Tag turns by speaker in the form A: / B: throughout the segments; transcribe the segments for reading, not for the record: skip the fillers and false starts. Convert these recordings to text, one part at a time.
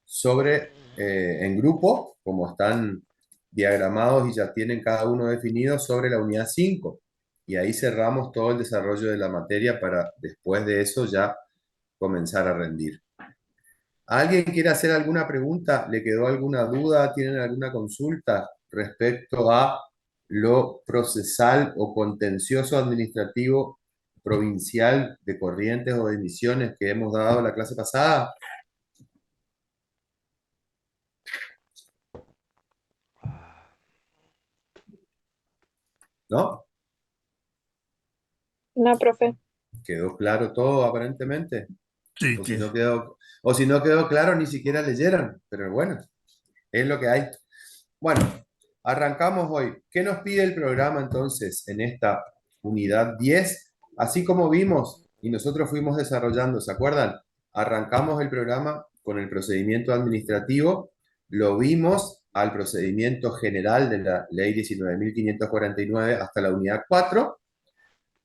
A: sobre, en grupo, como están diagramados y ya tienen cada uno definido sobre la unidad 5. Y ahí cerramos todo el desarrollo de la materia para después de eso ya comenzar a rendir. ¿Alguien quiere hacer alguna pregunta? ¿Le quedó alguna duda? ¿Tienen alguna consulta respecto a lo procesal o contencioso administrativo provincial de Corrientes o de Misiones que hemos dado la clase pasada? ¿No?
B: No, profe.
A: ¿Quedó claro todo aparentemente?
C: Sí,
A: O si no quedó, o si no quedó claro, ni siquiera leyeron. Pero bueno, es lo que hay. Bueno, arrancamos hoy. ¿Qué nos pide el programa entonces en esta unidad 10? Así como vimos y nosotros fuimos desarrollando, ¿se acuerdan? Arrancamos el programa con el procedimiento administrativo, lo vimos al procedimiento general de la ley 19.549 hasta la unidad 4.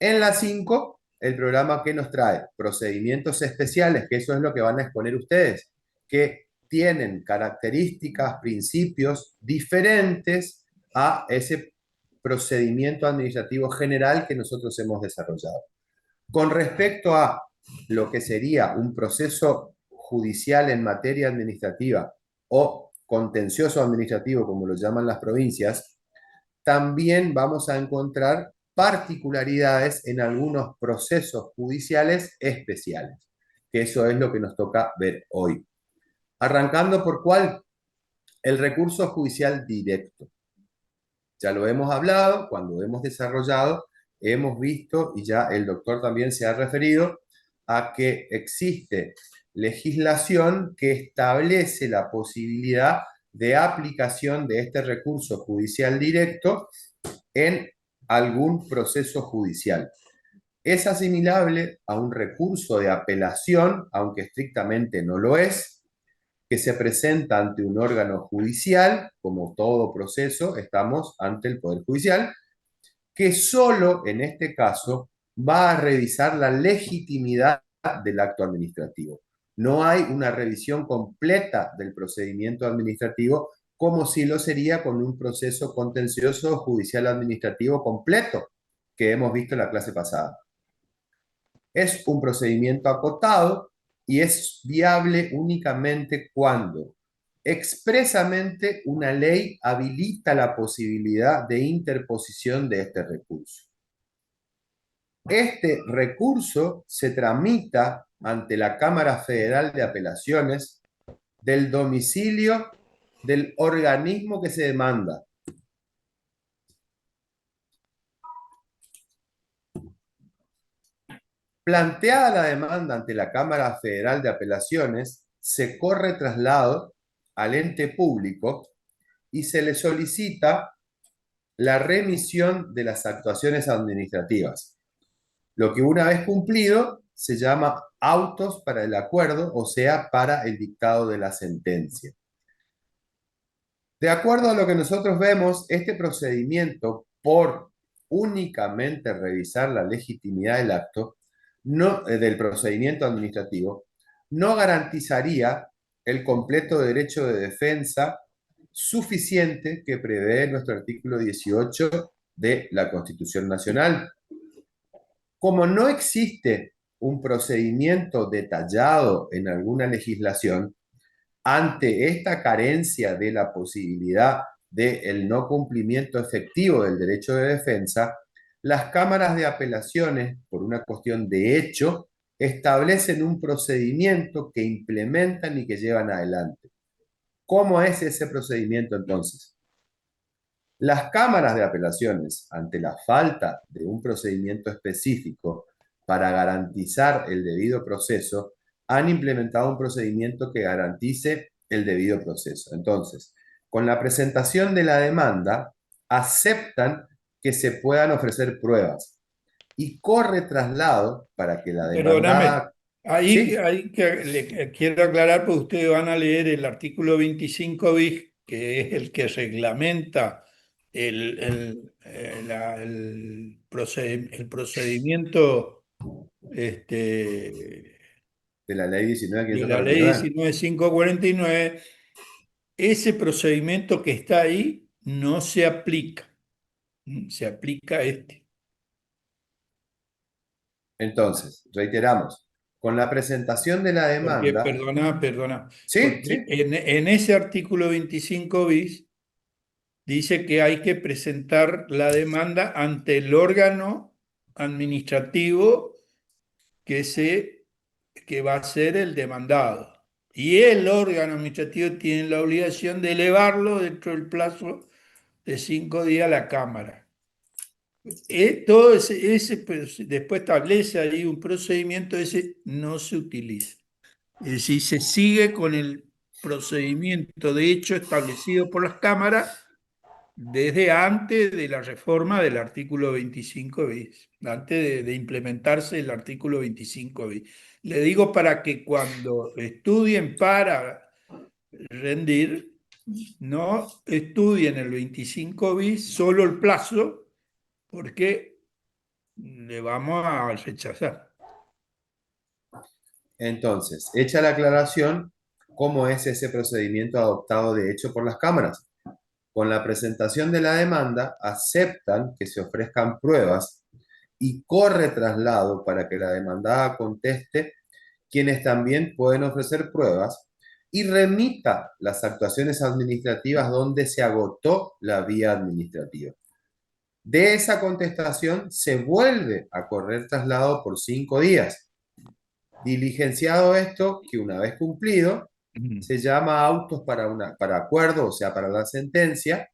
A: En la 5, el programa que nos trae procedimientos especiales, que eso es lo que van a exponer ustedes, que tienen características, principios diferentes a ese procedimiento administrativo general que nosotros hemos desarrollado. Con respecto a lo que sería un proceso judicial en materia administrativa o contencioso administrativo, como lo llaman las provincias, también vamos a encontrar particularidades en algunos procesos judiciales especiales, que eso es lo que nos toca ver hoy. Arrancando por cuál, el recurso judicial directo. Ya lo hemos hablado, cuando hemos desarrollado, hemos visto, y ya el doctor también se ha referido, a que existe legislación que establece la posibilidad de aplicación de este recurso judicial directo en algún proceso judicial. Es asimilable a un recurso de apelación, aunque estrictamente no lo es, que se presenta ante un órgano judicial, como todo proceso, estamos ante el Poder Judicial, que solo en este caso va a revisar la legitimidad del acto administrativo. No hay una revisión completa del procedimiento administrativo como si lo sería con un proceso contencioso judicial administrativo completo que hemos visto en la clase pasada. Es un procedimiento acotado y es viable únicamente cuando expresamente una ley habilita la posibilidad de interposición de este recurso. Este recurso se tramita ante la Cámara Federal de Apelaciones del domicilio del organismo que se demanda. Planteada la demanda ante la Cámara Federal de Apelaciones, se corre traslado al ente público y se le solicita la remisión de las actuaciones administrativas. Lo que una vez cumplido se llama autos para el acuerdo, o sea, para el dictado de la sentencia. De acuerdo a lo que nosotros vemos, este procedimiento, por únicamente revisar la legitimidad del acto, del procedimiento administrativo, no garantizaría el completo derecho de defensa suficiente que prevé nuestro artículo 18 de la Constitución Nacional. Como no existe un procedimiento detallado en alguna legislación, ante esta carencia de la posibilidad del no cumplimiento efectivo del derecho de defensa, las cámaras de apelaciones, por una cuestión de hecho, establecen un procedimiento que implementan y que llevan adelante. ¿Cómo es ese procedimiento entonces? Las cámaras de apelaciones, ante la falta de un procedimiento específico para garantizar el debido proceso, han implementado un procedimiento que garantice el debido proceso. Entonces, con la presentación de la demanda, aceptan que se puedan ofrecer pruebas y corre traslado para que la
C: perdóname.
A: demandada...
C: Ahí,
A: Sí,
C: ahí que le quiero aclarar, porque ustedes van a leer el artículo 25 bis, que es el que reglamenta el procedimiento este,
A: de la ley
C: de la ley
A: 19.549.
C: 19.549, ese procedimiento que está ahí no se aplica. Se aplica este.
A: Entonces, reiteramos, con la presentación de la
C: Porque,
A: demanda,
C: perdona,
A: sí,
C: porque
A: sí,
C: en ese artículo 25 bis dice que hay que presentar la demanda ante el órgano administrativo que, que va a ser el demandado. Y el órgano administrativo tiene la obligación de elevarlo dentro del plazo de 5 días a la Cámara. Todo pues, después establece ahí un procedimiento, ese no se utiliza. Es decir, se sigue con el procedimiento de hecho establecido por las cámaras desde antes de la reforma del artículo 25 bis, antes de implementarse el artículo 25 bis. Le digo para que cuando estudien para rendir, no estudien el 25 bis, solo el plazo, porque le vamos a rechazar.
A: entonces, hecha la aclaración, ¿cómo es ese procedimiento adoptado de hecho por las cámaras? Con la presentación de la demanda, aceptan que se ofrezcan pruebas y corre traslado para que la demandada conteste quienes también pueden ofrecer pruebas y remita las actuaciones administrativas donde se agotó la vía administrativa. De esa contestación se vuelve a correr traslado por 5 días. Diligenciado esto, que una vez cumplido, se llama autos para acuerdo, o sea, para la sentencia.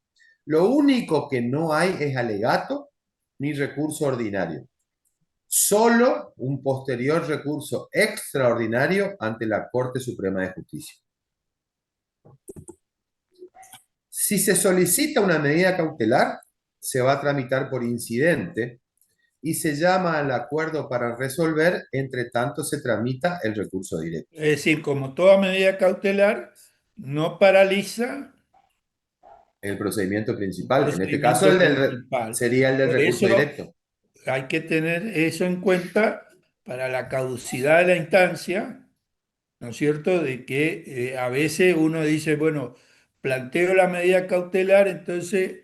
A: Lo único que no hay es alegato ni recurso ordinario. Solo un posterior recurso extraordinario ante la Corte Suprema de Justicia. Si se solicita una medida cautelar, se va a tramitar por incidente y se llama al acuerdo para resolver, entre tanto se tramita el recurso directo.
C: Es decir, como toda medida cautelar, no paraliza
A: El procedimiento
C: el
A: principal, en este caso
C: procedimiento principal.
A: sería el del
C: Por
A: recurso
C: eso
A: directo.
C: hay que tener eso en cuenta para la caducidad de la instancia, ¿no es cierto? De que a veces uno dice, bueno, planteo la medida cautelar, entonces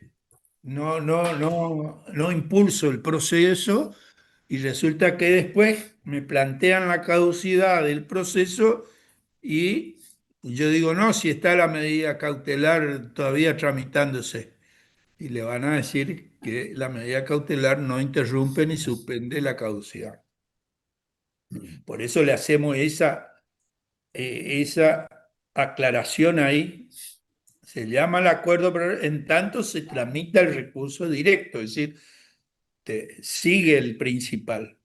C: no impulso el proceso y resulta que después me plantean la caducidad del proceso y yo digo, no, si está la medida cautelar todavía tramitándose. Y le van a decir que la medida cautelar no interrumpe ni suspende la caducidad. Por eso le hacemos esa aclaración ahí. Se llama el acuerdo, pero en tanto se tramita el recurso directo, es decir, sigue el principal.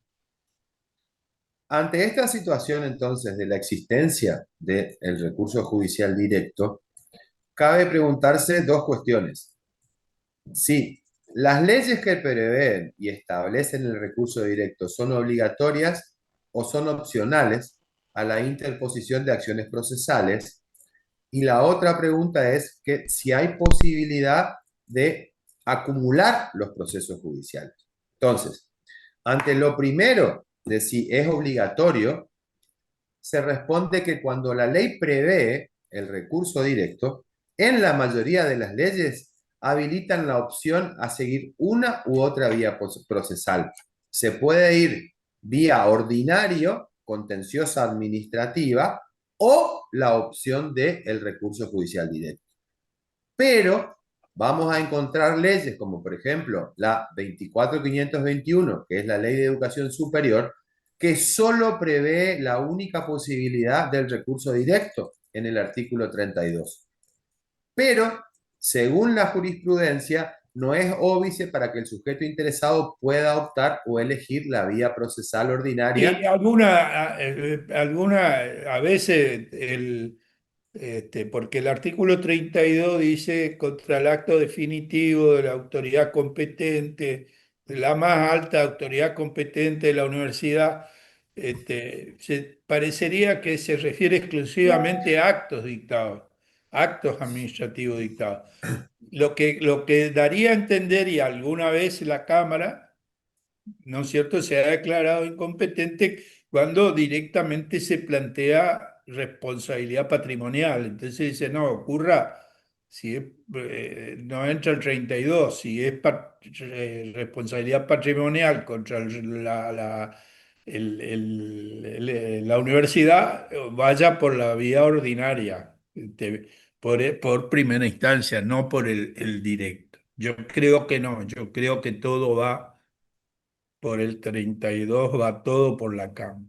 A: Ante esta situación entonces de la existencia del recurso judicial directo, cabe preguntarse dos cuestiones. Si las leyes que prevén y establecen el recurso directo son obligatorias o son opcionales a la interposición de acciones procesales. Y la otra pregunta es que si hay posibilidad de acumular los procesos judiciales. Entonces, ante lo primero de si es obligatorio, se responde que cuando la ley prevé el recurso directo, en la mayoría de las leyes habilitan la opción a seguir una u otra vía procesal. Se puede ir vía ordinario, contenciosa administrativa, o la opción del recurso judicial directo. Pero vamos a encontrar leyes como por ejemplo la 24.521, que es la Ley de Educación Superior, que solo prevé la única posibilidad del recurso directo en el artículo 32. Pero, según la jurisprudencia, no es óbice para que el sujeto interesado pueda optar o elegir la vía procesal ordinaria.
C: Y alguna, a veces porque el artículo 32 dice contra el acto definitivo de la autoridad competente, de la más alta autoridad competente de la universidad, parecería que se refiere exclusivamente a actos dictados, actos administrativos dictados. Lo que daría a entender, y alguna vez la Cámara, ¿no es cierto?, se ha declarado incompetente cuando directamente se plantea responsabilidad patrimonial. Entonces dice, no, ocurra, si no entra el 32, si es responsabilidad patrimonial contra la universidad, vaya por la vía ordinaria, por primera instancia, no por el directo. Yo creo que no, yo creo que todo va por el 32, va todo por la cama.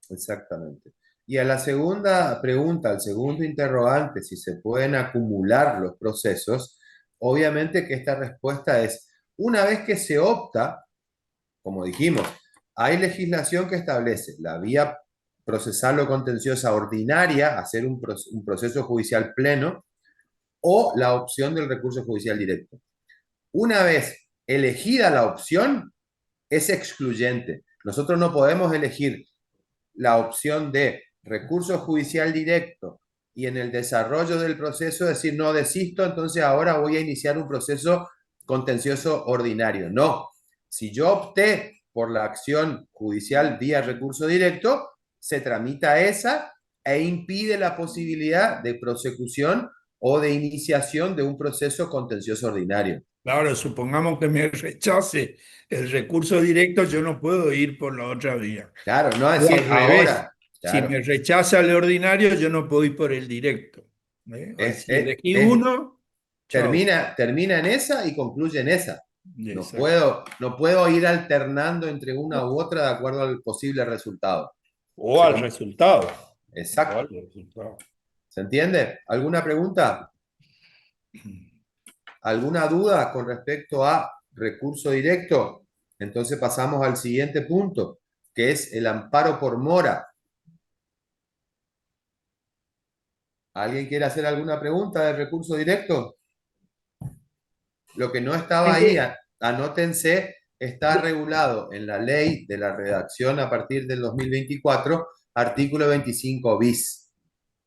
A: Exactamente. Y a la segunda pregunta, al segundo interrogante, si se pueden acumular los procesos, obviamente que esta respuesta es, una vez que se opta, como dijimos, hay legislación que establece la vía procesal o contenciosa ordinaria, hacer un proceso judicial pleno, o la opción del recurso judicial directo. Una vez elegida la opción, es excluyente. Nosotros no podemos elegir la opción de recurso judicial directo y en el desarrollo del proceso decir no desisto, entonces ahora voy a iniciar un proceso contencioso ordinario. No, si yo opté por la acción judicial vía recurso directo, se tramita esa e impide la posibilidad de prosecución o de iniciación de un proceso contencioso ordinario.
C: Ahora, supongamos que me rechace el recurso directo, yo no puedo ir por la otra vía.
A: Claro, no
C: O
A: decir
C: al revés,
A: ahora,
C: si
A: claro,
C: me rechaza el ordinario, yo no puedo ir por el directo. ¿Eh?
A: es,
C: Si
A: es,
C: elegí
A: es
C: uno, chao.
A: termina en esa y concluye en esa.
C: Exacto.
A: No puedo ir alternando entre una u otra de acuerdo al posible resultado.
C: O
A: Se
C: al
A: com-
C: resultado. O al
A: Exacto.
C: resultado.
A: ¿Se entiende? ¿Alguna pregunta? ¿Alguna duda con respecto a recurso directo? Entonces pasamos al siguiente punto, que es el amparo por mora. ¿Alguien quiere hacer alguna pregunta de recurso directo? Lo que no estaba
B: ¿En
A: ahí,
B: qué?
A: anótense, está regulado en la ley de la redacción a partir del 2024, artículo 25 bis.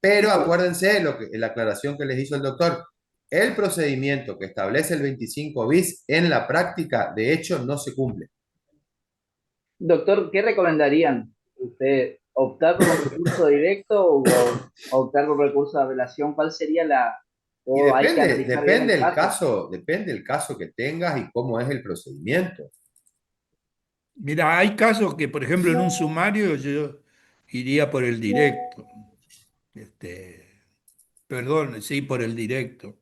A: Pero acuérdense la aclaración que les hizo el doctor, el procedimiento que establece el 25 bis en la práctica, de hecho, no se cumple.
B: Doctor, ¿qué recomendarían? ¿Usted optar por un recurso directo o optar por un recurso de apelación? ¿Cuál sería la...
A: Y
B: o hay que analizar bien el caso?
A: depende el caso que tengas y cómo es el procedimiento.
C: Mira, hay casos que, por ejemplo, en un sumario yo iría por el directo. Este, perdón, sí, por el directo.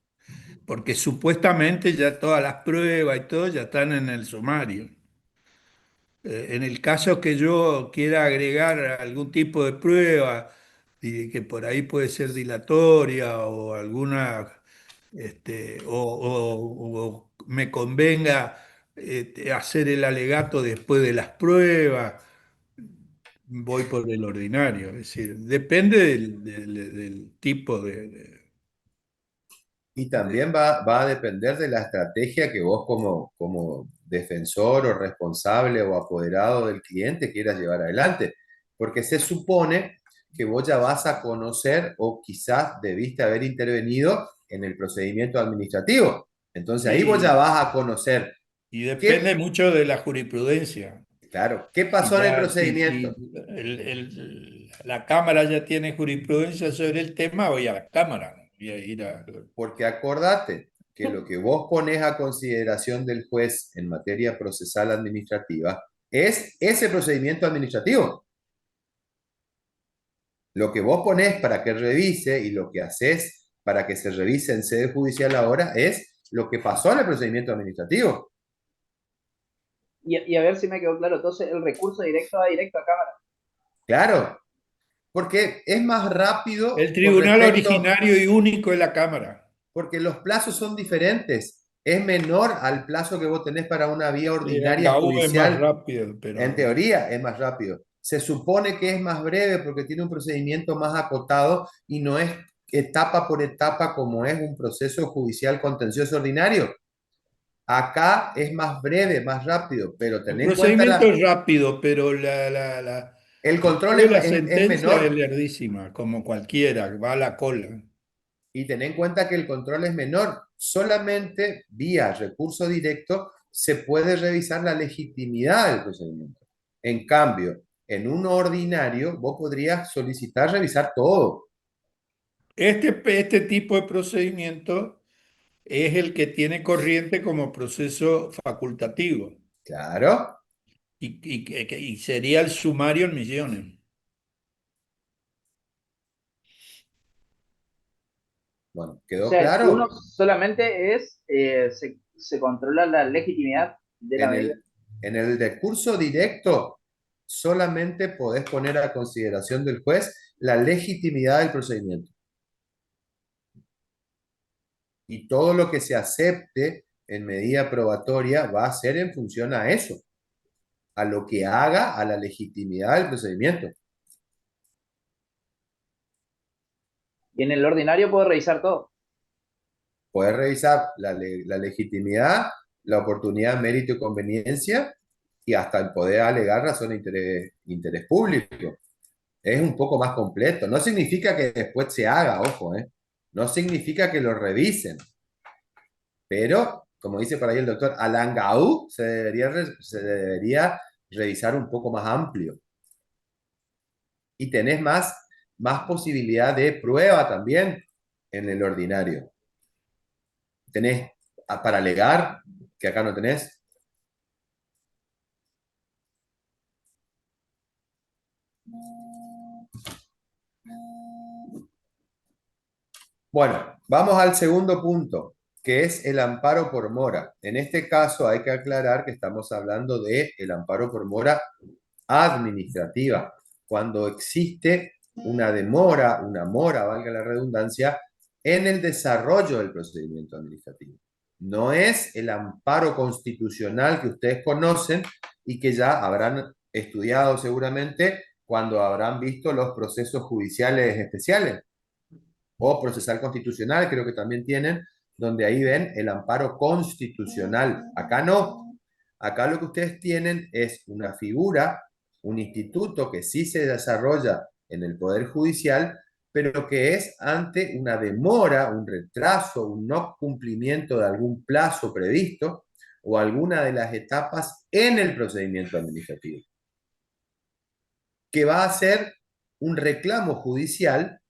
C: Porque supuestamente ya todas las pruebas y todo ya están en el sumario. En el caso que yo quiera agregar algún tipo de prueba y que por ahí puede ser dilatoria o alguna, o me convenga hacer el alegato después de las pruebas, voy por el ordinario. Es decir, depende del tipo
A: Y
C: de-
A: también va a depender de la estrategia que vos como defensor o responsable o apoderado del cliente quieras llevar adelante. Porque se supone que vos ya vas a conocer o quizás debiste haber intervenido en el procedimiento administrativo. Entonces ahí vos ya
C: y,
A: vas a conocer
C: y
A: qué,
C: depende mucho de la jurisprudencia.
A: claro, qué
C: Si
A: pasó en el
C: ya, si
A: procedimiento.
C: la Cámara ya tiene jurisprudencia sobre el tema, voy a la Cámara, ¿no? Voy a ir a...
A: Porque acordate que lo que vos pones a consideración del juez en materia procesal administrativa es ese procedimiento administrativo. Lo que vos ponés para que revise y lo que haces para que se revise en sede judicial ahora es lo que pasó en el procedimiento administrativo.
B: Y a ver si me quedó claro. Entonces, el recurso directo va directo a cámara.
A: Claro, porque es más rápido
C: El
A: con
C: tribunal
A: respecto,
C: originario y único es la Cámara.
A: porque los plazos son diferentes. Es menor al plazo que vos tenés para una vía
C: En
A: ordinaria
C: la U es más
A: judicial.
C: rápido,
A: En
C: pero
A: teoría es más rápido. Se supone que es más breve porque tiene un procedimiento más acotado y no es etapa por etapa como es un proceso judicial contencioso ordinario. Acá es más breve, más rápido, pero
C: el
A: ten en cuenta
C: procedimiento es rápido, pero
A: el control
C: después la
A: es
C: sentencia es
A: menor.
C: lerdísima, como cualquiera, va a la cola.
A: Y ten en cuenta que el control es menor. Solamente vía recurso directo se puede revisar la legitimidad del procedimiento. En cambio, En un ordinario, vos podrías solicitar revisar todo.
C: Este tipo de procedimiento es el que tiene corriente como proceso facultativo
A: Claro.
C: y sería el sumario en millones.
A: Bueno,
B: O
A: ¿quedó
B: sea, uno
A: claro?
B: solamente se controla la legitimidad de la
A: En
B: medida.
A: en el recurso directo, solamente podés poner a consideración del juez la legitimidad del procedimiento. Y todo lo que se acepte en medida probatoria va a ser en función a eso, a lo que haga a la legitimidad del procedimiento.
B: Y en el ordinario puedo revisar todo.
A: Poder revisar la legitimidad, la oportunidad, mérito y conveniencia, y hasta el poder alegar razón de interés público. Es un poco más completo. No significa que después se haga, ojo, ¿eh? No significa que lo revisen. Pero, como dice por ahí el doctor Alan Gaú, se debería revisar un poco más amplio. Y tenés más posibilidad de prueba también en el ordinario. Tenés para alegar, que acá no tenés. Bueno, vamos al segundo punto, que es el amparo por mora. En este caso hay que aclarar que estamos hablando de el amparo por mora administrativa, cuando existe una demora, una mora, valga la redundancia, en el desarrollo del procedimiento administrativo. No es el amparo constitucional que ustedes conocen y que ya habrán estudiado seguramente cuando habrán visto los procesos judiciales especiales o procesal constitucional, creo que también tienen, donde ahí ven el amparo constitucional. Acá no. Acá lo que ustedes tienen es una figura, un instituto que sí se desarrolla en el Poder Judicial, pero que es ante una demora, un retraso, un no cumplimiento de algún plazo previsto o alguna de las etapas en el procedimiento administrativo, que va a ser un reclamo judicial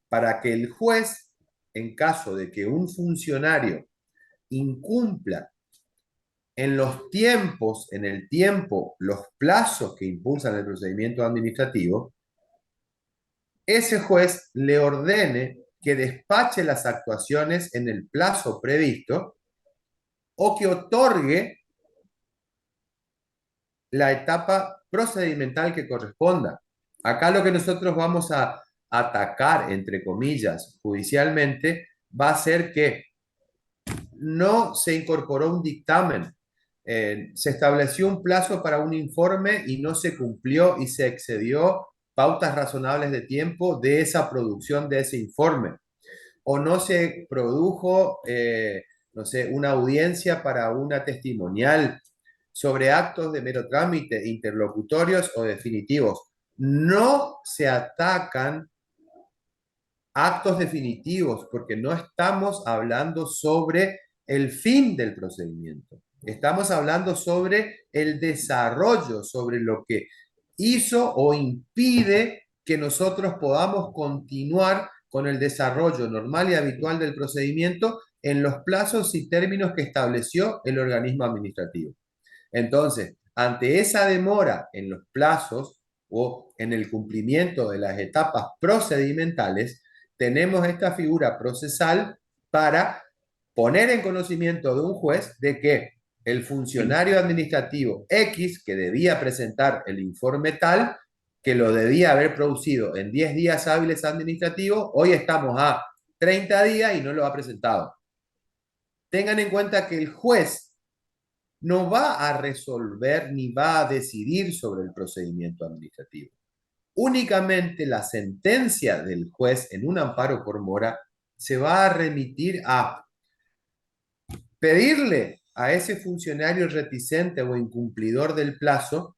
A: para que el juez, en caso de que un funcionario incumpla en los tiempos, en el tiempo, los plazos que impulsan el procedimiento administrativo, ese juez le ordene que despache las actuaciones en el plazo previsto o que otorgue la etapa procedimental que corresponda. Acá lo que nosotros vamos a atacar, entre comillas, judicialmente, va a ser que no se incorporó un dictamen. Se estableció un plazo para un informe y no se cumplió y se excedió pautas razonables de tiempo de esa producción de ese informe. O no se produjo, no sé, una audiencia para una testimonial sobre actos de mero trámite, interlocutorios o definitivos. No se atacan actos definitivos, porque no estamos hablando sobre el fin del procedimiento. Estamos hablando sobre el desarrollo, sobre lo que hizo o impide que nosotros podamos continuar con el desarrollo normal y habitual del procedimiento en los plazos y términos que estableció el organismo administrativo. Entonces, ante esa demora en los plazos o en el cumplimiento de las etapas procedimentales, tenemos esta figura procesal para poner en conocimiento de un juez de que el funcionario administrativo X, que debía presentar el informe tal, que lo debía haber producido en 10 días hábiles administrativos, hoy estamos a 30 días y no lo ha presentado. Tengan en cuenta que el juez no va a resolver ni va a decidir sobre el procedimiento administrativo. Únicamente la sentencia del juez en un amparo por mora se va a remitir a pedirle a ese funcionario reticente o incumplidor del plazo,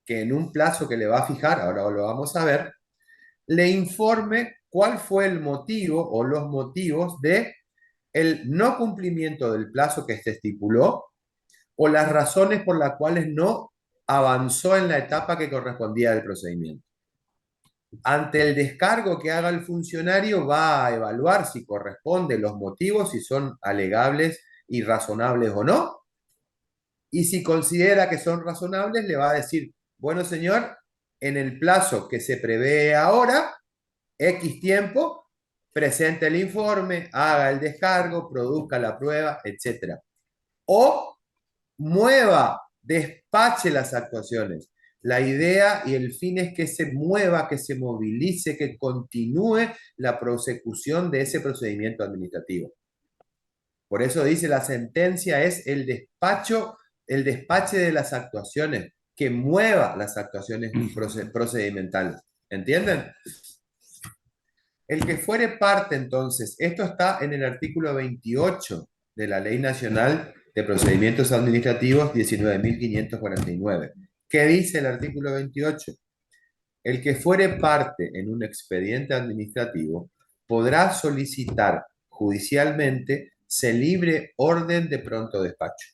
A: que en un plazo que le va a fijar, ahora lo vamos a ver, le informe cuál fue el motivo o los motivos de el no cumplimiento del plazo que se estipuló o las razones por las cuales no avanzó en la etapa que correspondía del procedimiento. Ante el descargo que haga el funcionario, va a evaluar si corresponde los motivos, si son alegables y razonables o no. Y si considera que son razonables, le va a decir, bueno, señor, en el plazo que se prevé ahora, X tiempo, presente el informe, haga el descargo, produzca la prueba, etc. O mueva, despache las actuaciones. La idea y el fin es que se mueva, que se movilice, que continúe la prosecución de ese procedimiento administrativo. Por eso dice la sentencia es el despacho, el despache de las actuaciones, que mueva las actuaciones procedimentales. ¿Entienden? El que fuere parte, entonces, esto está en el artículo 28 de la Ley Nacional de Procedimientos Administrativos 19.549. ¿Qué dice el artículo 28? El que fuere parte en un expediente administrativo podrá solicitar judicialmente se libre orden de pronto despacho.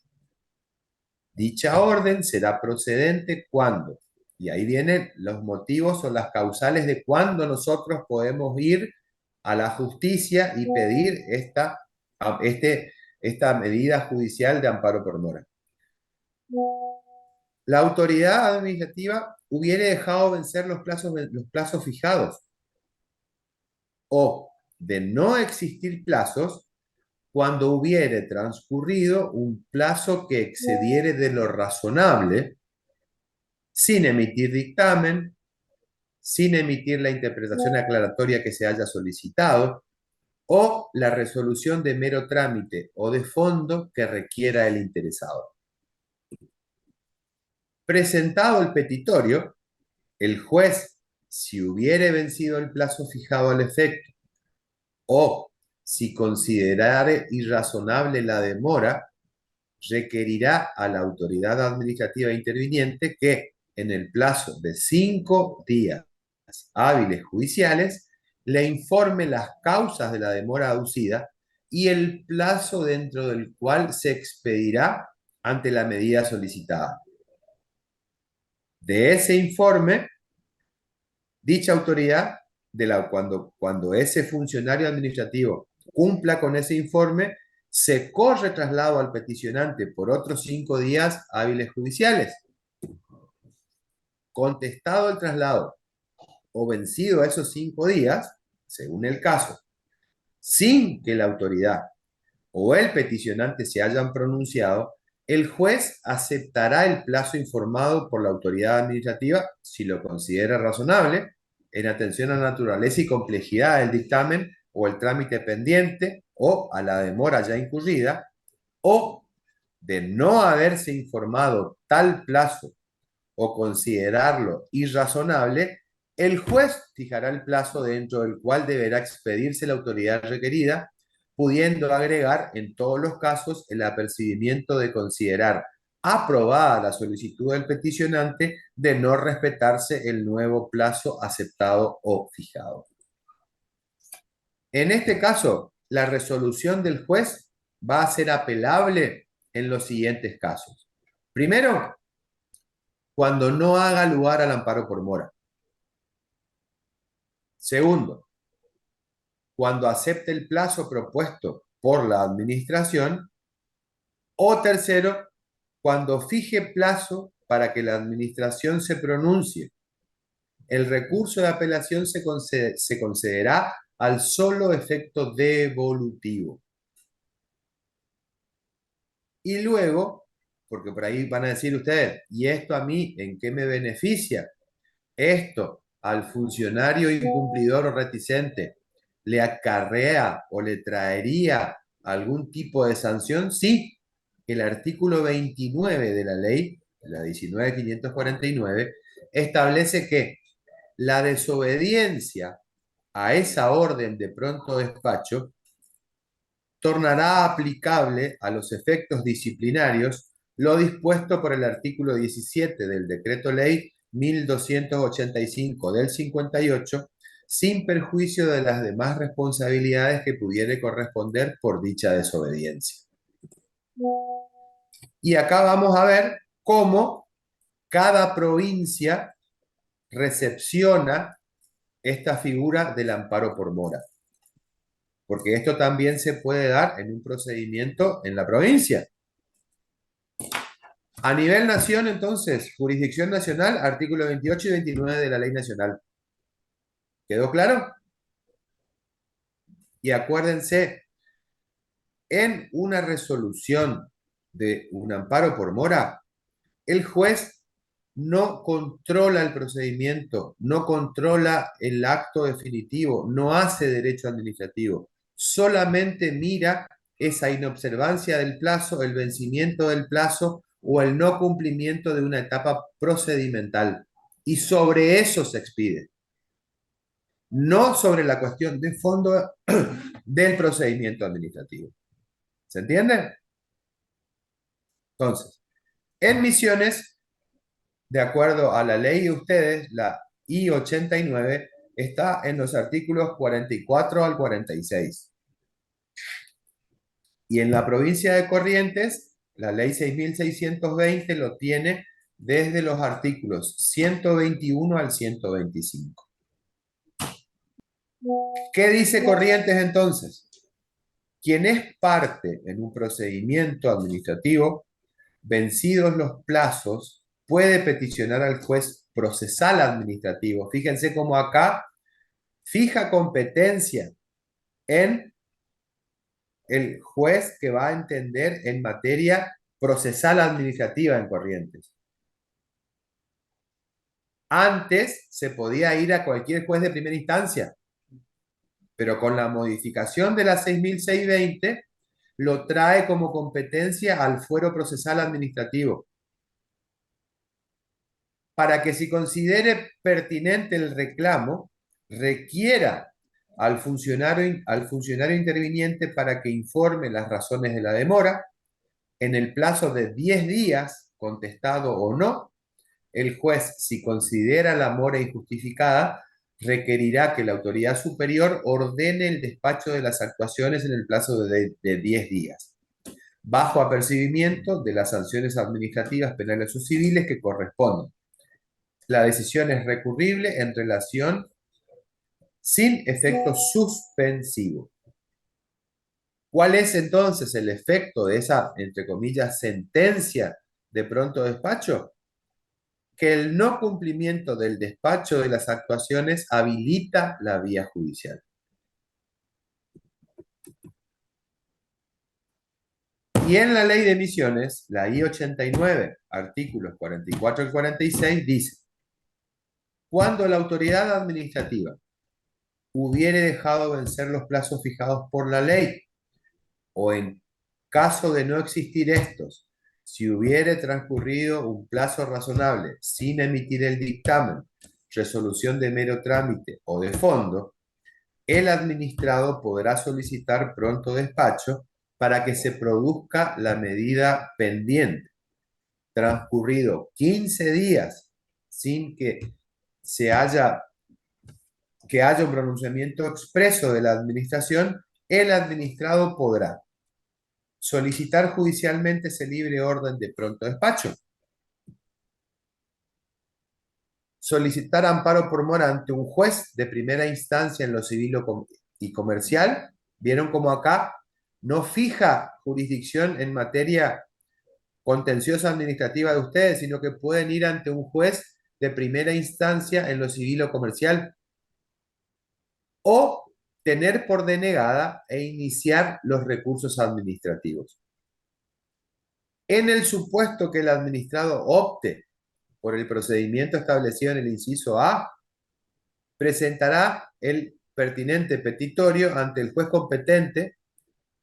A: Dicha orden será procedente cuando, y ahí vienen los motivos o las causales de cuándo nosotros podemos ir a la justicia y pedir esta medida judicial de amparo por mora. La autoridad administrativa hubiere dejado vencer los plazos fijados, o de no existir plazos, cuando hubiere transcurrido un plazo que excediere de lo razonable, sin emitir dictamen, sin emitir la interpretación aclaratoria que se haya solicitado, o la resolución de mero trámite o de fondo que requiera el interesado. Presentado el petitorio, el juez, si hubiere vencido el plazo fijado al efecto, o si considerare irrazonable la demora, requerirá a la autoridad administrativa interviniente que, en el plazo de 5 días hábiles judiciales, le informe las causas de la demora aducida y el plazo dentro del cual se expedirá ante la medida solicitada. De ese informe, dicha autoridad, cuando ese funcionario administrativo cumpla con ese informe, se corre traslado al peticionante por otros 5 días hábiles judiciales. Contestado el traslado o vencido esos 5 días, según el caso, sin que la autoridad o el peticionante se hayan pronunciado, el juez aceptará el plazo informado por la autoridad administrativa si lo considera razonable, en atención a la naturaleza y complejidad del dictamen o el trámite pendiente o a la demora ya incurrida, o de no haberse informado tal plazo o considerarlo irrazonable, el juez fijará el plazo dentro del cual deberá expedirse la autoridad requerida, pudiendo agregar en todos los casos el apercibimiento de considerar aprobada la solicitud del peticionante de no respetarse el nuevo plazo aceptado o fijado. En este caso, la resolución del juez va a ser apelable en los siguientes casos. Primero, cuando no haga lugar al amparo por mora. Segundo, cuando acepte el plazo propuesto por la administración. O tercero, cuando fije plazo para que la administración se pronuncie. El recurso de apelación se concederá al solo efecto devolutivo. Y luego, porque por ahí van a decir ustedes, ¿y esto a mí en qué me beneficia? Esto al funcionario incumplidor o reticente le acarrea o le traería algún tipo de sanción. Sí, el artículo 29 de la ley, la 19.549, establece que la desobediencia a esa orden de pronto despacho tornará aplicable a los efectos disciplinarios lo dispuesto por el artículo 17 del Decreto Ley 1285 del 58, sin perjuicio de las demás responsabilidades que pudiere corresponder por dicha desobediencia. Y acá vamos a ver cómo cada provincia recepciona esta figura del amparo por mora. Porque esto también se puede dar en un procedimiento en la provincia. A nivel nación, entonces, jurisdicción nacional, artículo 28 y 29 de la ley nacional. ¿Quedó claro? Y acuérdense, en una resolución de un amparo por mora, el juez no controla el procedimiento, no controla el acto definitivo, no hace derecho administrativo, solamente mira esa inobservancia del plazo, el vencimiento del plazo o el no cumplimiento de una etapa procedimental. Y sobre eso se expide, no sobre la cuestión de fondo del procedimiento administrativo. ¿Se entiende? Entonces, en Misiones, de acuerdo a la ley de ustedes, la I-89 está en los artículos 44 al 46. Y en la provincia de Corrientes, la ley 6.620 lo tiene desde los artículos 121 al 125. ¿Qué dice Corrientes entonces? Quien es parte en un procedimiento administrativo, vencidos los plazos, puede peticionar al juez procesal administrativo. Fíjense cómo acá fija competencia en el juez que va a entender en materia procesal administrativa en Corrientes. Antes se podía ir a cualquier juez de primera instancia, pero con la modificación de la 6.620 lo trae como competencia al fuero procesal administrativo, para que si considere pertinente el reclamo, requiera al funcionario interviniente para que informe las razones de la demora. En el plazo de 10 días, contestado o no, el juez, si considera la mora injustificada, requerirá que la autoridad superior ordene el despacho de las actuaciones en el plazo de 10 días, bajo apercibimiento de las sanciones administrativas, penales o civiles que corresponden. La decisión es recurrible en relación sin efecto suspensivo. ¿Cuál es entonces el efecto de esa, entre comillas, sentencia de pronto despacho? Que el no cumplimiento del despacho de las actuaciones habilita la vía judicial. Y en la ley de misiones, la I-89, artículos 44 y 46, dice: cuando la autoridad administrativa hubiere dejado vencer los plazos fijados por la ley, o en caso de no existir estos, si hubiere transcurrido un plazo razonable sin emitir el dictamen, resolución de mero trámite o de fondo, el administrado podrá solicitar pronto despacho para que se produzca la medida pendiente. Transcurrido 15 días sin que haya un pronunciamiento expreso de la administración, el administrado podrá solicitar judicialmente ese libre orden de pronto despacho, solicitar amparo por mora ante un juez de primera instancia en lo civil y comercial. ¿Vieron cómo acá no fija jurisdicción en materia contenciosa administrativa de ustedes, sino que pueden ir ante un juez de primera instancia en lo civil o comercial? O tener por denegada e iniciar los recursos administrativos. En el supuesto que el administrado opte por el procedimiento establecido en el inciso A, presentará el pertinente petitorio ante el juez competente,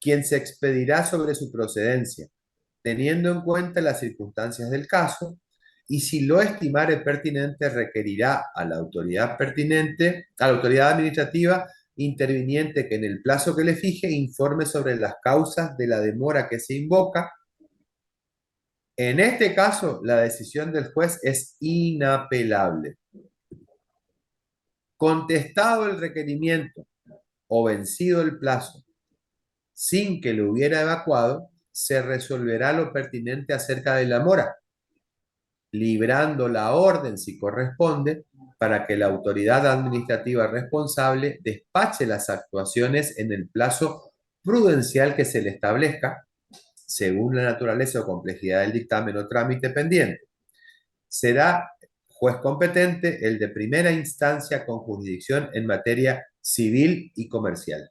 A: quien se expedirá sobre su procedencia, teniendo en cuenta las circunstancias del caso, y si lo estimare pertinente, requerirá a la autoridad pertinente, a la autoridad administrativa interviniente, que en el plazo que le fije informe sobre las causas de la demora que se invoca. En este caso, la decisión del juez es inapelable. Contestado el requerimiento o vencido el plazo sin que lo hubiera evacuado, se resolverá lo pertinente acerca de la mora. librando la orden si corresponde, para que la autoridad administrativa responsable despache las actuaciones en el plazo prudencial que se le establezca, según la naturaleza o complejidad del dictamen o trámite pendiente. Será juez competente el de primera instancia con jurisdicción en materia civil y comercial.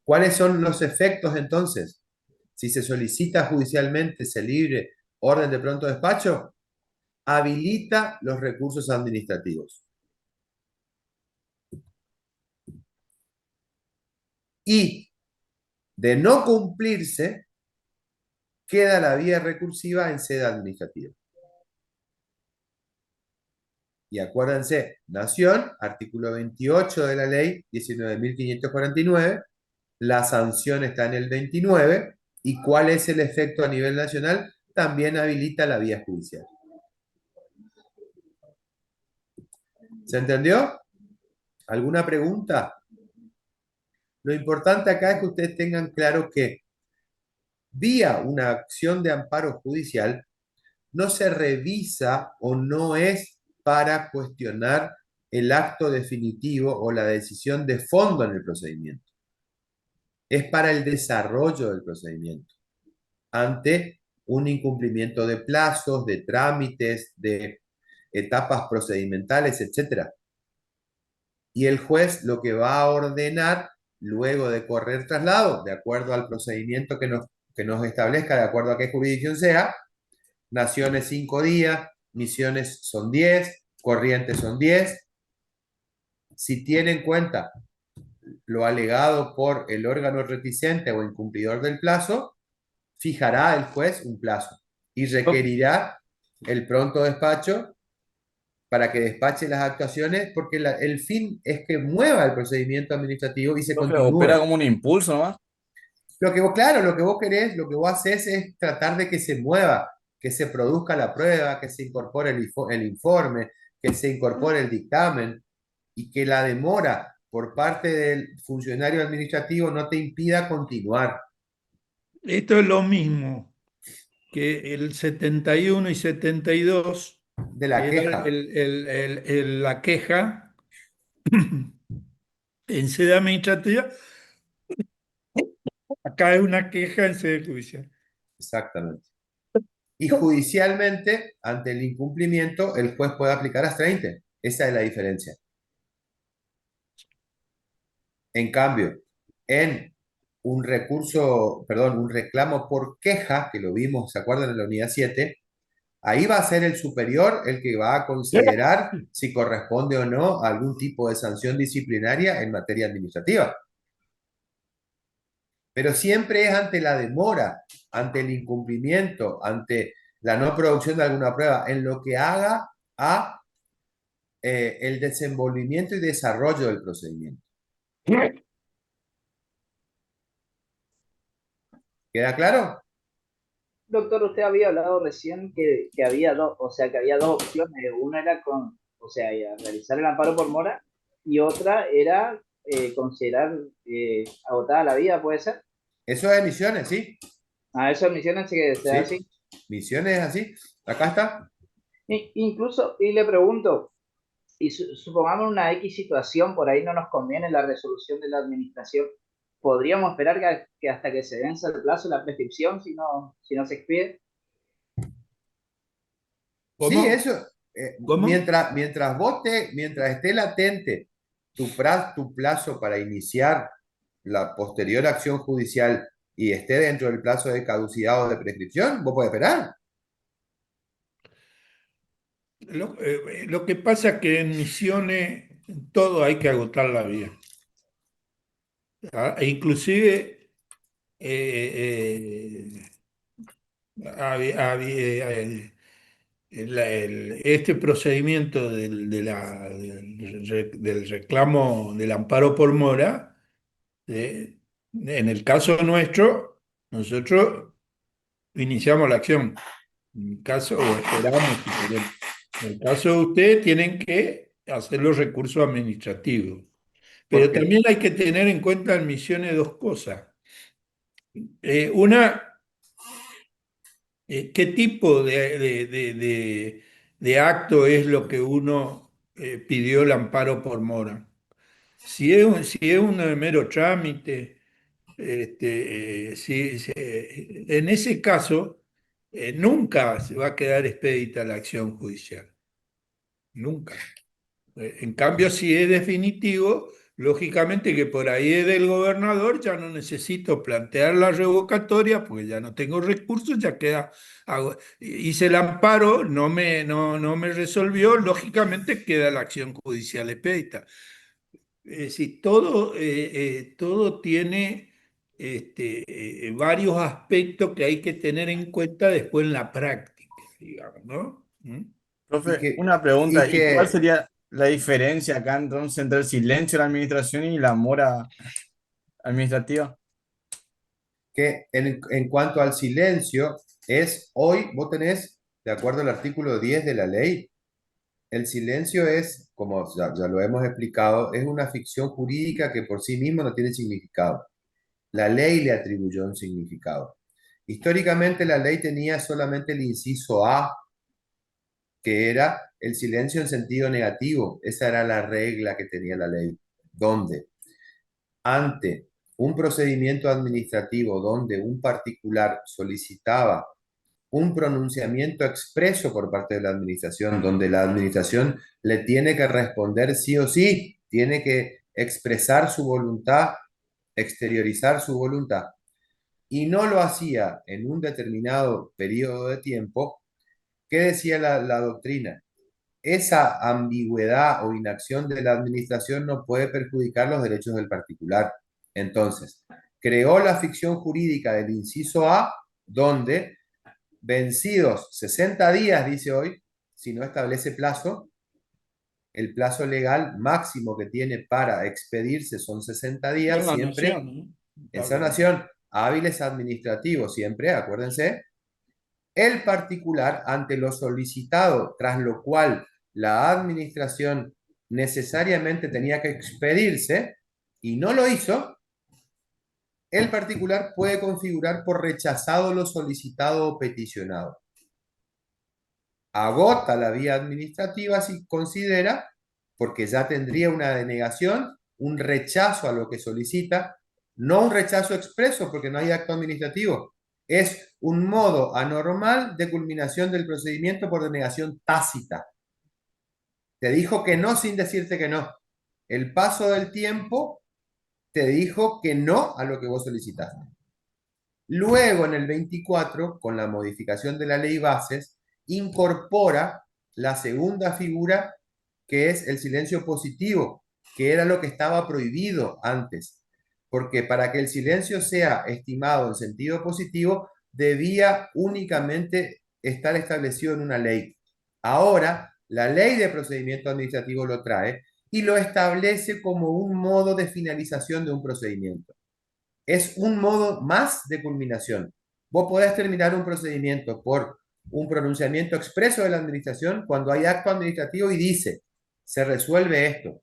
A: ¿Cuáles son los efectos entonces? Si se solicita judicialmente se libre orden de pronto despacho, habilita los recursos administrativos. Y de no cumplirse, queda la vía recursiva en sede administrativa. Y acuérdense, Nación, artículo 28 de la ley 19.549, la sanción está en el 29, y cuál es el efecto a nivel nacional, también habilita la vía judicial. ¿Se entendió? ¿Alguna pregunta? Lo importante acá es que ustedes tengan claro que vía una acción de amparo judicial no se revisa o no es para cuestionar el acto definitivo o la decisión de fondo en el procedimiento. Es para el desarrollo del procedimiento ante un incumplimiento de plazos, de trámites, de etapas procedimentales, etc. Y el juez lo que va a ordenar luego de correr traslado, de acuerdo al procedimiento que nos establezca, de acuerdo a qué jurisdicción sea, Naciones 5 días, Misiones son 10, Corrientes son 10. Si tiene en cuenta lo alegado por el órgano reticente o incumplidor del plazo, fijará el juez un plazo y requerirá el pronto despacho para que despache las actuaciones, porque el fin es que mueva el procedimiento administrativo y se
D: Opera
A: continúe.
D: como un impulso nomás.
A: Claro, lo que vos querés, lo que vos haces es tratar de que se mueva, que se produzca la prueba, que se incorpore el informe, que se incorpore el dictamen, y que la demora por parte del funcionario administrativo no te impida continuar.
C: Esto es lo mismo que el 71 y 72,
A: De la
C: que era
A: queja.
C: la queja en sede administrativa. Acá es una queja en sede judicial.
A: Exactamente. Y judicialmente, ante el incumplimiento, el juez puede aplicar hasta 20. Esa es la diferencia. En cambio, en un recurso, perdón, un reclamo por queja, que lo vimos, ¿se acuerdan en la unidad 7? Ahí va a ser el superior el que va a considerar si corresponde o no a algún tipo de sanción disciplinaria en materia administrativa. Pero siempre es ante la demora, ante el incumplimiento, ante la no producción de alguna prueba, en lo que haga a el desenvolvimiento y desarrollo del procedimiento. ¿Queda claro?
B: Doctor, usted había hablado recién que había dos, o sea, que había dos opciones. Una era o sea, realizar el amparo por mora, y otra era considerar agotada la vida, ¿puede ser?
A: Eso es Misiones, ¿sí?
B: A eso Misiones se da
A: Sí,
B: así.
A: Misiones es así. Acá está.
B: Incluso, y le pregunto, y supongamos una X situación, por ahí no nos conviene la resolución de la administración, ¿podríamos esperar que hasta que se venza el plazo de la prescripción si no se expide?
A: Sí,
C: ¿Cómo?
A: eso.
C: ¿Cómo?
A: Mientras esté latente tu plazo para iniciar la posterior acción judicial y esté dentro del plazo de caducidad o de prescripción, vos podés esperar.
C: Lo que pasa es que en Misiones todo hay que agotar la vía. E inclusive este procedimiento del reclamo del amparo por mora, en el caso nuestro, nosotros iniciamos la acción. En el caso, o esperamos, si queremos. En el caso de ustedes, tienen que hacer los recursos administrativos. Pero
A: Porque
C: también hay que tener en cuenta en Misiones dos cosas. Una, ¿Qué tipo de acto es lo que uno pidió el amparo por mora? Si es un mero trámite, en ese caso, nunca se va a quedar expedita la acción judicial, nunca. En cambio, si es definitivo, lógicamente que por ahí es del gobernador, ya no necesito plantear la revocatoria, porque ya no tengo recursos, ya queda, hice el amparo, no me resolvió, lógicamente queda la acción judicial expedita. Es decir, todo tiene varios aspectos que hay que tener en cuenta después en la práctica, digamos, ¿no? ¿Mm?
A: Y
D: Profe,
A: que,
D: una pregunta,
A: y
D: ¿y cuál
A: que,
D: sería la diferencia acá entonces entre el silencio de la administración y la mora administrativa?
A: que en cuanto al silencio, hoy vos tenés, de acuerdo al artículo 10 de la ley, el silencio es, como ya lo hemos explicado, es una ficción jurídica que por sí mismo no tiene significado. La ley le atribuyó un significado. Históricamente la ley tenía solamente el inciso A, que era el silencio en sentido negativo. Esa era la regla que tenía la ley. Donde ante un procedimiento administrativo donde un particular solicitaba un pronunciamiento expreso por parte de la administración, donde la administración le tiene que responder sí o sí, tiene que expresar su voluntad, exteriorizar su voluntad, y no lo hacía en un determinado periodo de tiempo. ¿Qué decía la doctrina? Esa ambigüedad o inacción de la administración no puede perjudicar los derechos del particular. Entonces, creó la ficción jurídica del inciso A, donde vencidos 60 días, dice hoy, si no establece plazo, el plazo legal máximo que tiene para expedirse son 60
C: En
A: días,
C: la
A: siempre
C: nación, ¿no?
A: en
C: Está bien.
A: sanación, hábiles administrativos, siempre, acuérdense, el particular ante lo solicitado, tras lo cual la administración necesariamente tenía que expedirse y no lo hizo, el particular puede configurar por rechazado lo solicitado o peticionado. Agota la vía administrativa si considera, porque ya tendría una denegación, un rechazo a lo que solicita, no un rechazo expreso porque no hay acto administrativo, es un modo anormal de culminación del procedimiento por denegación tácita. Te dijo que no sin decirte que no. El paso del tiempo te dijo que no a lo que vos solicitaste. Luego, en el 24, con la modificación de la ley bases, incorpora la segunda figura, que es el silencio positivo, que era lo que estaba prohibido antes. Porque para que el silencio sea estimado en sentido positivo, debía únicamente estar establecido en una ley. Ahora, la ley de procedimiento administrativo lo trae y lo establece como un modo de finalización de un procedimiento. Es un modo más de culminación. Vos podés terminar un procedimiento por un pronunciamiento expreso de la administración cuando hay acto administrativo y dice, se resuelve esto.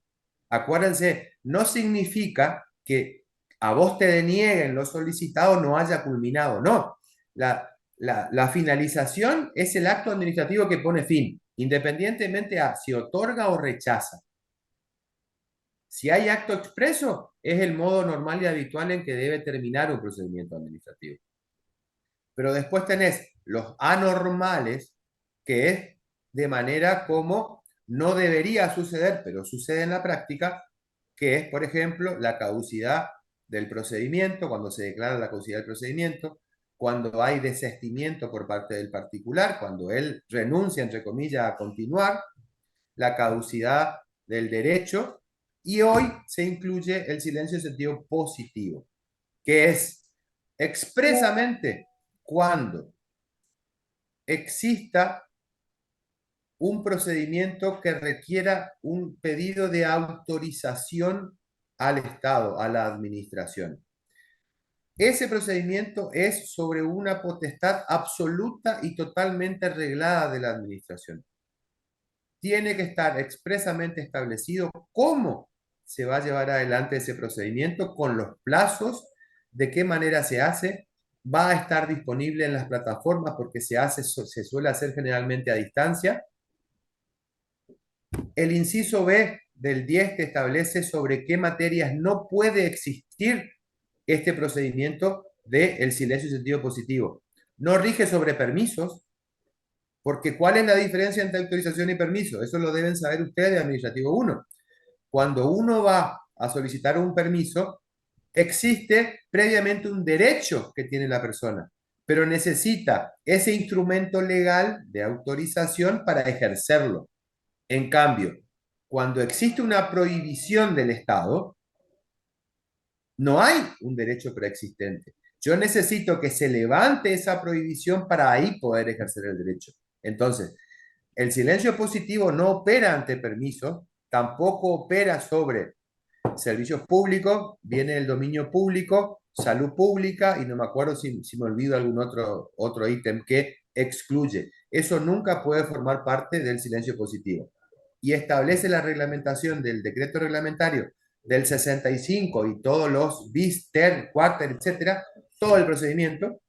A: Acuérdense, no significa que a vos te denieguen lo solicitado no haya culminado, no. La finalización es el acto administrativo que pone fin, independientemente a si otorga o rechaza. Si hay acto expreso, es el modo normal y habitual en que debe terminar un procedimiento administrativo. Pero después tenés los anormales, que es de manera como no debería suceder, pero sucede en la práctica, que es, por ejemplo, la caducidad del procedimiento, cuando se declara la caducidad del procedimiento, cuando hay desistimiento por parte del particular, cuando él renuncia, entre comillas, a continuar, la caducidad del derecho, y hoy se incluye el silencio en sentido positivo, que es expresamente cuando exista un procedimiento que requiera un pedido de autorización al Estado, a la administración. Ese procedimiento es sobre una potestad absoluta y totalmente reglada de la administración. Tiene que estar expresamente establecido cómo se va a llevar adelante ese procedimiento, con los plazos, de qué manera se hace va a estar disponible en las plataformas porque se suele hacer generalmente a distancia. El inciso B del 10 te establece sobre qué materias no puede existir este procedimiento del silencio en sentido positivo. No rige sobre permisos, porque ¿cuál es la diferencia entre autorización y permiso? Eso lo deben saber ustedes de Administrativo 1. Cuando uno va a solicitar un permiso, existe previamente un derecho que tiene la persona, pero necesita ese instrumento legal de autorización para ejercerlo. En cambio, cuando existe una prohibición del Estado, no hay un derecho preexistente. Yo necesito que se levante esa prohibición para ahí poder ejercer el derecho. Entonces, el silencio positivo no opera ante permiso, tampoco opera sobre servicios públicos, viene el dominio público, salud pública, y no me acuerdo si me olvido algún otro ítem que excluye. Eso nunca puede formar parte del silencio positivo. Y establece la reglamentación del decreto reglamentario del 65 y todos los bis, ter, cuarter, etcétera, todo el procedimiento,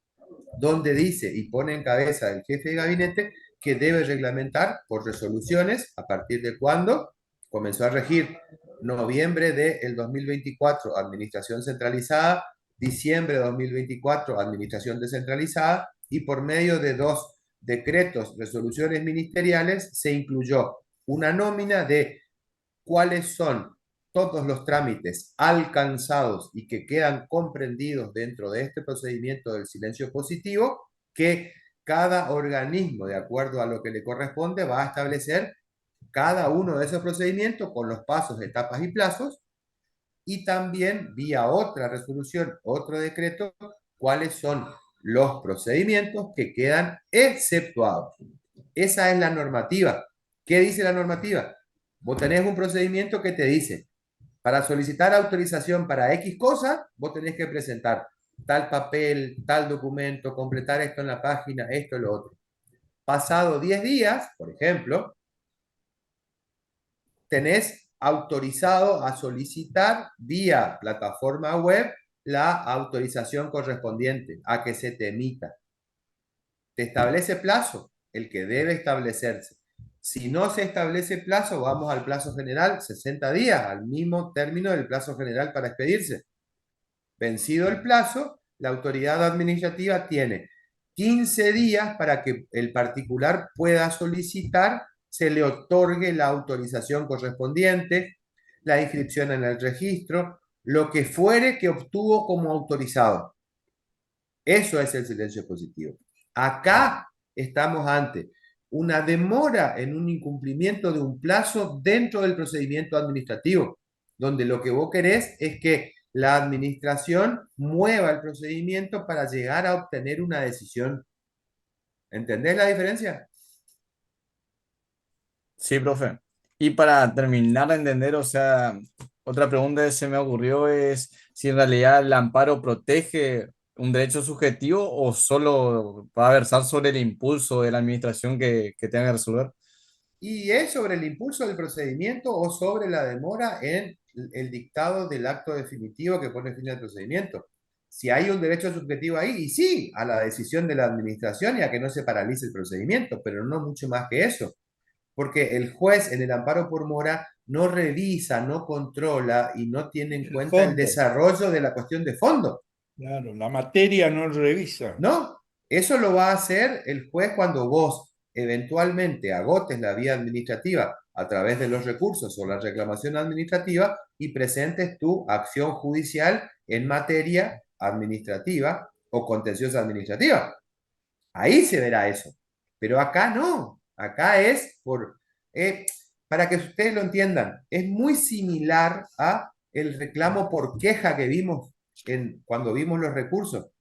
A: donde dice y pone en cabeza el jefe de gabinete que debe reglamentar por resoluciones a partir de cuando comenzó a regir noviembre del 2024, administración centralizada, diciembre de 2024, administración descentralizada, y por medio de 2 decretos, resoluciones ministeriales, se incluyó una nómina de cuáles son todos los trámites alcanzados y que quedan comprendidos dentro de este procedimiento del silencio positivo, que cada organismo, de acuerdo a lo que le corresponde, va a establecer cada uno de esos procedimientos con los pasos, etapas y plazos, y también vía otra resolución, otro decreto, cuáles son los procedimientos que quedan exceptuados. Esa es la normativa. ¿Qué dice la normativa? Vos tenés un procedimiento que te dice, para solicitar autorización para X cosa, vos tenés que presentar tal papel, tal documento, completar esto en la página, esto, lo otro. Pasado 10 días, por ejemplo, tenés autorizado a solicitar vía plataforma web la autorización correspondiente a que se te emita. Te establece plazo, el que debe establecerse. Si no se establece plazo, vamos al plazo general, 60 días, al mismo término del plazo general para expedirse. Vencido el plazo, la autoridad administrativa tiene 15 días para que el particular pueda solicitar, se le otorgue la autorización correspondiente, la inscripción en el registro, lo que fuere que obtuvo como autorizado. Eso es el silencio positivo. Acá estamos ante una demora en un incumplimiento de un plazo dentro del procedimiento administrativo, donde lo que vos querés es que la administración mueva el procedimiento para llegar a obtener una decisión. ¿Entendés la diferencia?
D: Sí, profe. Y para terminar de entender, o sea, otra pregunta que se me ocurrió es si en realidad el amparo protege un derecho subjetivo o solo va a versar sobre el impulso de la administración que tenga que resolver.
A: Y es sobre el impulso del procedimiento o sobre la demora en el dictado del acto definitivo que pone fin al procedimiento. Si hay un derecho subjetivo ahí, y sí, a la decisión de la administración y a que no se paralice el procedimiento, pero no mucho más que eso. Porque el juez en el amparo por mora no revisa, no controla y no tiene en cuenta el desarrollo de la cuestión de fondo.
C: Claro, la materia no revisa.
A: No, eso lo va a hacer el juez cuando vos eventualmente agotes la vía administrativa a través de los recursos o la reclamación administrativa y presentes tu acción judicial en materia administrativa o contenciosa administrativa. Ahí se verá eso. Pero acá no. Acá es para que ustedes lo entiendan, es muy similar a el reclamo por queja que vimos cuando vimos los recursos.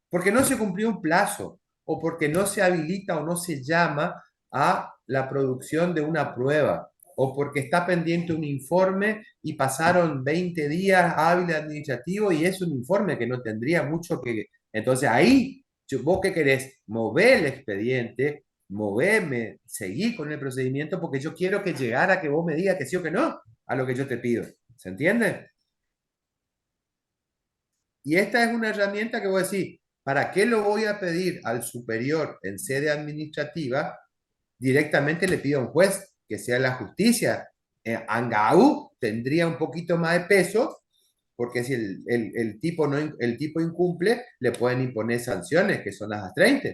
A: Porque no se cumplió un plazo o porque no se habilita o no se llama a la producción de una prueba o porque está pendiente un informe y pasaron 20 días hábil administrativo y es un informe que no tendría mucho que... Entonces ahí, vos qué querés, mover el expediente, moverme, seguir con el procedimiento porque yo quiero que llegara a que vos me digas que sí o que no a lo que yo te pido. ¿Se entiende? Y esta es una herramienta que vos decís, ¿Para qué lo voy a pedir al superior en sede administrativa? Directamente le pido a un juez que sea la justicia. Angaú tendría un poquito más de peso, porque si el tipo, no, el tipo incumple, le pueden imponer sanciones, que son las 30.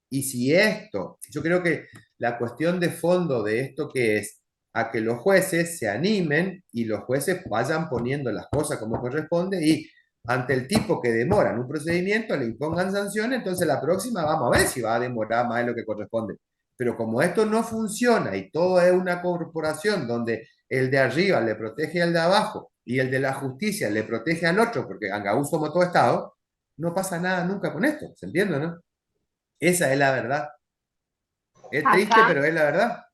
A: Y si esto, yo creo que la cuestión de fondo de esto que es a que los jueces se animen y los jueces vayan poniendo las cosas como corresponde y ante el tipo que demora en un procedimiento le impongan sanciones, entonces la próxima vamos a ver si va a demorar más de lo que corresponde. Pero como esto no funciona y todo es una corporación donde el de arriba le protege al de abajo y el de la justicia le protege al otro, porque Angaú somos todo Estado, no pasa nada nunca con esto, ¿se entiende, no? Esa es la verdad. Es triste,
E: Acá,
A: pero es la verdad.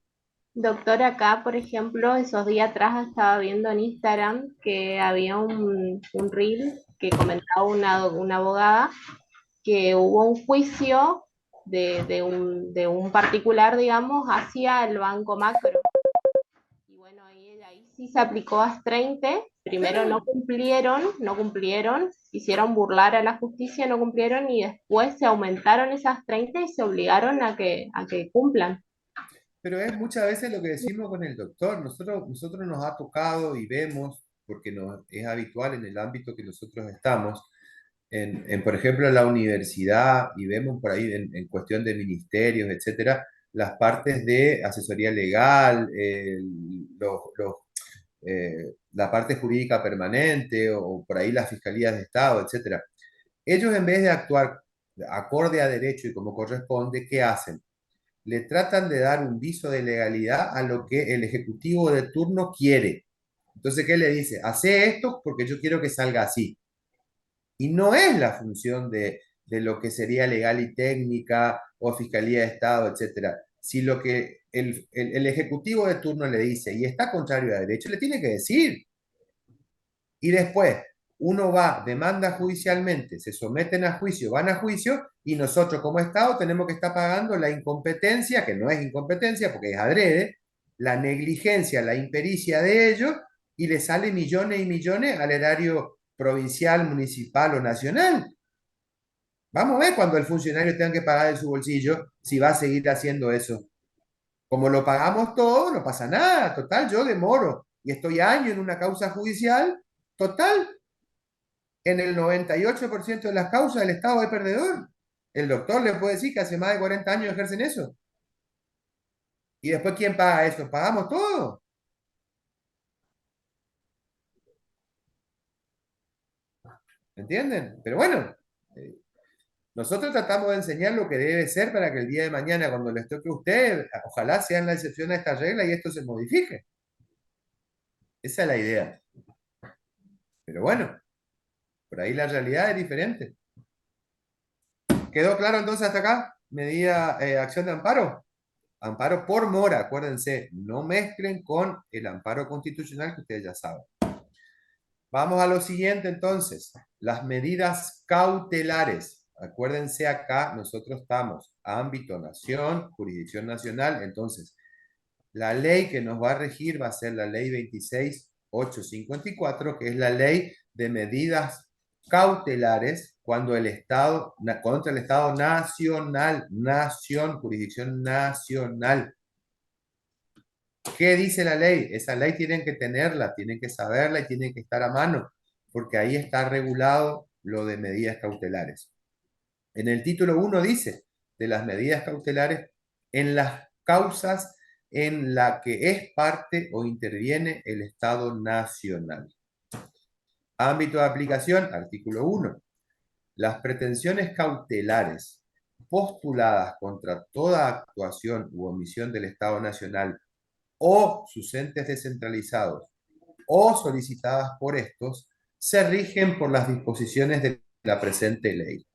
E: doctor, acá, por ejemplo, esos días atrás estaba viendo en Instagram que había un reel que comentaba una abogada que hubo un juicio de un particular, digamos, hacia el Banco Macro. Y bueno, ahí sí se aplicó a 30. Primero no cumplieron, quisieron burlar a la justicia, no cumplieron y después se aumentaron esas 30 y se obligaron a que cumplan.
A: Pero es muchas veces lo que decimos con el doctor. Nosotros nos ha tocado y vemos, porque es habitual en el ámbito que nosotros estamos, por ejemplo, en la universidad, y vemos por ahí en cuestión de ministerios, etcétera, las partes de asesoría legal, la parte jurídica permanente, o por ahí las fiscalías de Estado, etcétera. Ellos, en vez de actuar acorde a derecho y como corresponde, ¿qué hacen? Le tratan de dar un viso de legalidad a lo que el ejecutivo de turno quiere. Entonces, ¿qué le dice? Hace esto porque yo quiero que salga así. Y no es la función de lo que sería legal y técnica o fiscalía de Estado, etcétera. Si lo que el ejecutivo de turno le dice y está contrario a derecho, le tiene que decir. Y después uno va, demanda judicialmente, se someten a juicio, van a juicio y nosotros como Estado tenemos que estar pagando la incompetencia, que no es incompetencia porque es adrede, la negligencia, la impericia de ellos y le sale millones y millones al erario provincial, municipal o nacional. Vamos a ver cuando el funcionario tenga que pagar de su bolsillo si va a seguir haciendo eso. Como lo pagamos todo, no pasa nada. Total, yo demoro y estoy años en una causa judicial. Total, en el 98% de las causas el Estado es perdedor. El doctor le puede decir que hace más de 40 años ejercen eso. Y después, ¿quién paga eso? Pagamos todo. ¿Entienden? Pero bueno, eh, nosotros tratamos de enseñar lo que debe ser para que el día de mañana, cuando les toque a usted, ojalá sean la excepción a esta regla y esto se modifique. Esa es la idea. Pero bueno, por ahí la realidad es diferente. ¿Quedó claro entonces hasta acá? Medida, acción de amparo. Amparo por mora, acuérdense, no mezclen con el amparo constitucional que ustedes ya saben. Vamos a lo siguiente entonces, las medidas cautelares. Acuérdense acá, nosotros estamos ámbito nación, jurisdicción nacional, entonces la ley que nos va a regir va a ser la ley 26.854, que es la ley de medidas cautelares cuando el Estado, contra el Estado nacional, nación, jurisdicción nacional. ¿Qué dice la ley? Esa ley tienen que tenerla, tienen que saberla y tienen que estar a mano, porque ahí está regulado lo de medidas cautelares. En el título 1 dice de las medidas cautelares en las causas en la que es parte o interviene el Estado nacional. Ámbito de aplicación, artículo 1. Las pretensiones cautelares postuladas contra toda actuación u omisión del Estado nacional o sus entes descentralizados o solicitadas por estos se rigen por las disposiciones de la presente ley.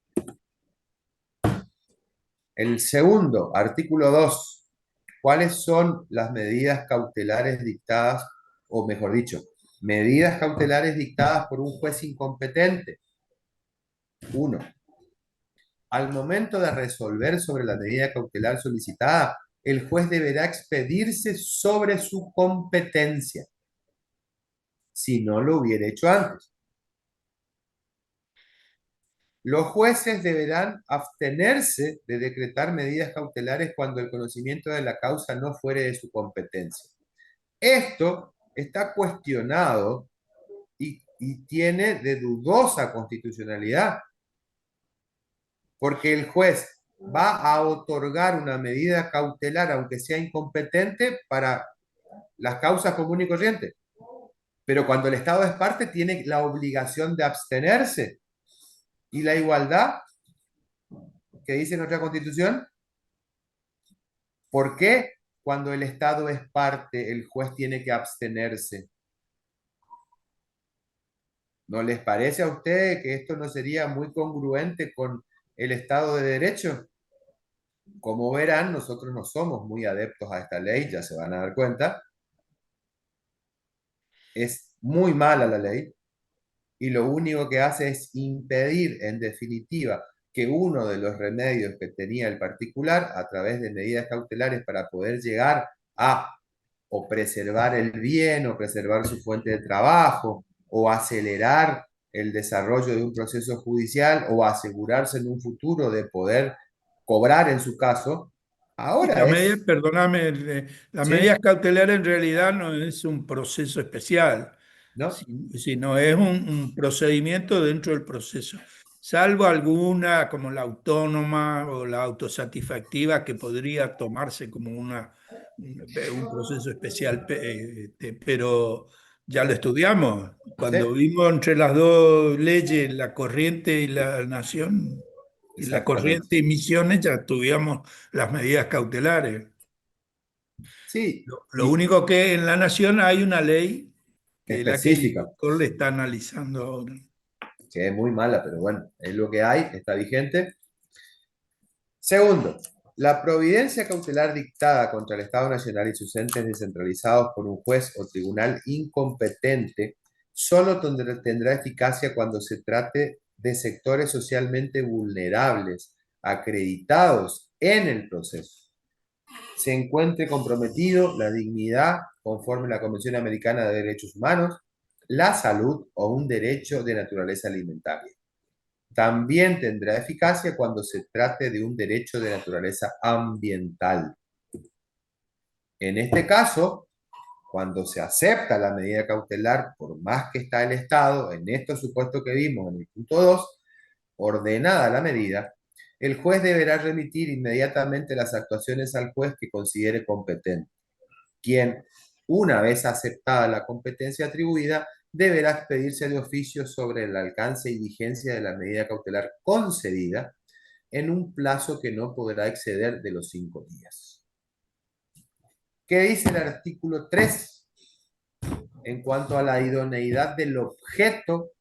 A: El segundo, artículo 2. ¿Cuáles son las medidas cautelares dictadas, o mejor dicho, medidas cautelares dictadas por un juez incompetente? 1. Al momento de resolver sobre la medida cautelar solicitada, el juez deberá expedirse sobre su competencia, si no lo hubiera hecho antes. Los jueces deberán abstenerse de decretar medidas cautelares cuando el conocimiento de la causa no fuere de su competencia. Esto está cuestionado y tiene de dudosa constitucionalidad, porque el juez va a otorgar una medida cautelar, aunque sea incompetente, para las causas comunes y corrientes. Pero cuando el Estado es parte, tiene la obligación de abstenerse. ¿Y la igualdad que dice nuestra Constitución? ¿Por qué cuando el Estado es parte, el juez tiene que abstenerse? ¿No les parece a ustedes que esto no sería muy congruente con el Estado de Derecho? Como verán, nosotros no somos muy adeptos a esta ley, ya se van a dar cuenta. Es muy mala la ley y lo único que hace es impedir, en definitiva, que uno de los remedios que tenía el particular a través de medidas cautelares para poder llegar a o preservar el bien o preservar su fuente de trabajo o acelerar el desarrollo de un proceso judicial o asegurarse en un futuro de poder cobrar en su caso,
C: Y
A: ahora
C: la medida,
A: es,
C: perdóname, la
A: ¿sí?
C: medida cautelar en realidad no es un proceso especial,
A: ¿No?
C: sino es un procedimiento dentro del proceso. Salvo alguna, como la autónoma o la autosatisfactiva, que podría tomarse como un proceso especial, pero ya lo estudiamos.
A: ¿Sí?
C: Cuando vimos entre las dos leyes, la corriente y la nación, y la
A: Exactamente.
C: corriente y misiones, ya estudiamos las medidas cautelares.
A: Sí,
C: Lo
A: y
C: único que en la nación hay una ley que es la que el
A: específica,
C: doctor le está analizando ahora.
A: que es muy mala, pero bueno, es lo que hay, está vigente. Segundo, la providencia cautelar dictada contra el Estado Nacional y sus entes descentralizados por un juez o tribunal incompetente solo tendrá eficacia cuando se trate de sectores socialmente vulnerables, acreditados en el proceso. Se encuentre comprometido la dignidad conforme a la Convención Americana de Derechos Humanos, la salud o un derecho de naturaleza alimentaria. También tendrá eficacia cuando se trate de un derecho de naturaleza ambiental. En este caso, cuando se acepta la medida cautelar, por más que está el Estado, en estos supuestos que vimos en el punto 2, ordenada la medida, el juez deberá remitir inmediatamente las actuaciones al juez que considere competente, quien, una vez aceptada la competencia atribuida, deberá expedirse de oficio sobre el alcance y vigencia de la medida cautelar concedida en un plazo que no podrá exceder de los 5 días. ¿Qué dice el artículo 3 en cuanto a la idoneidad del objeto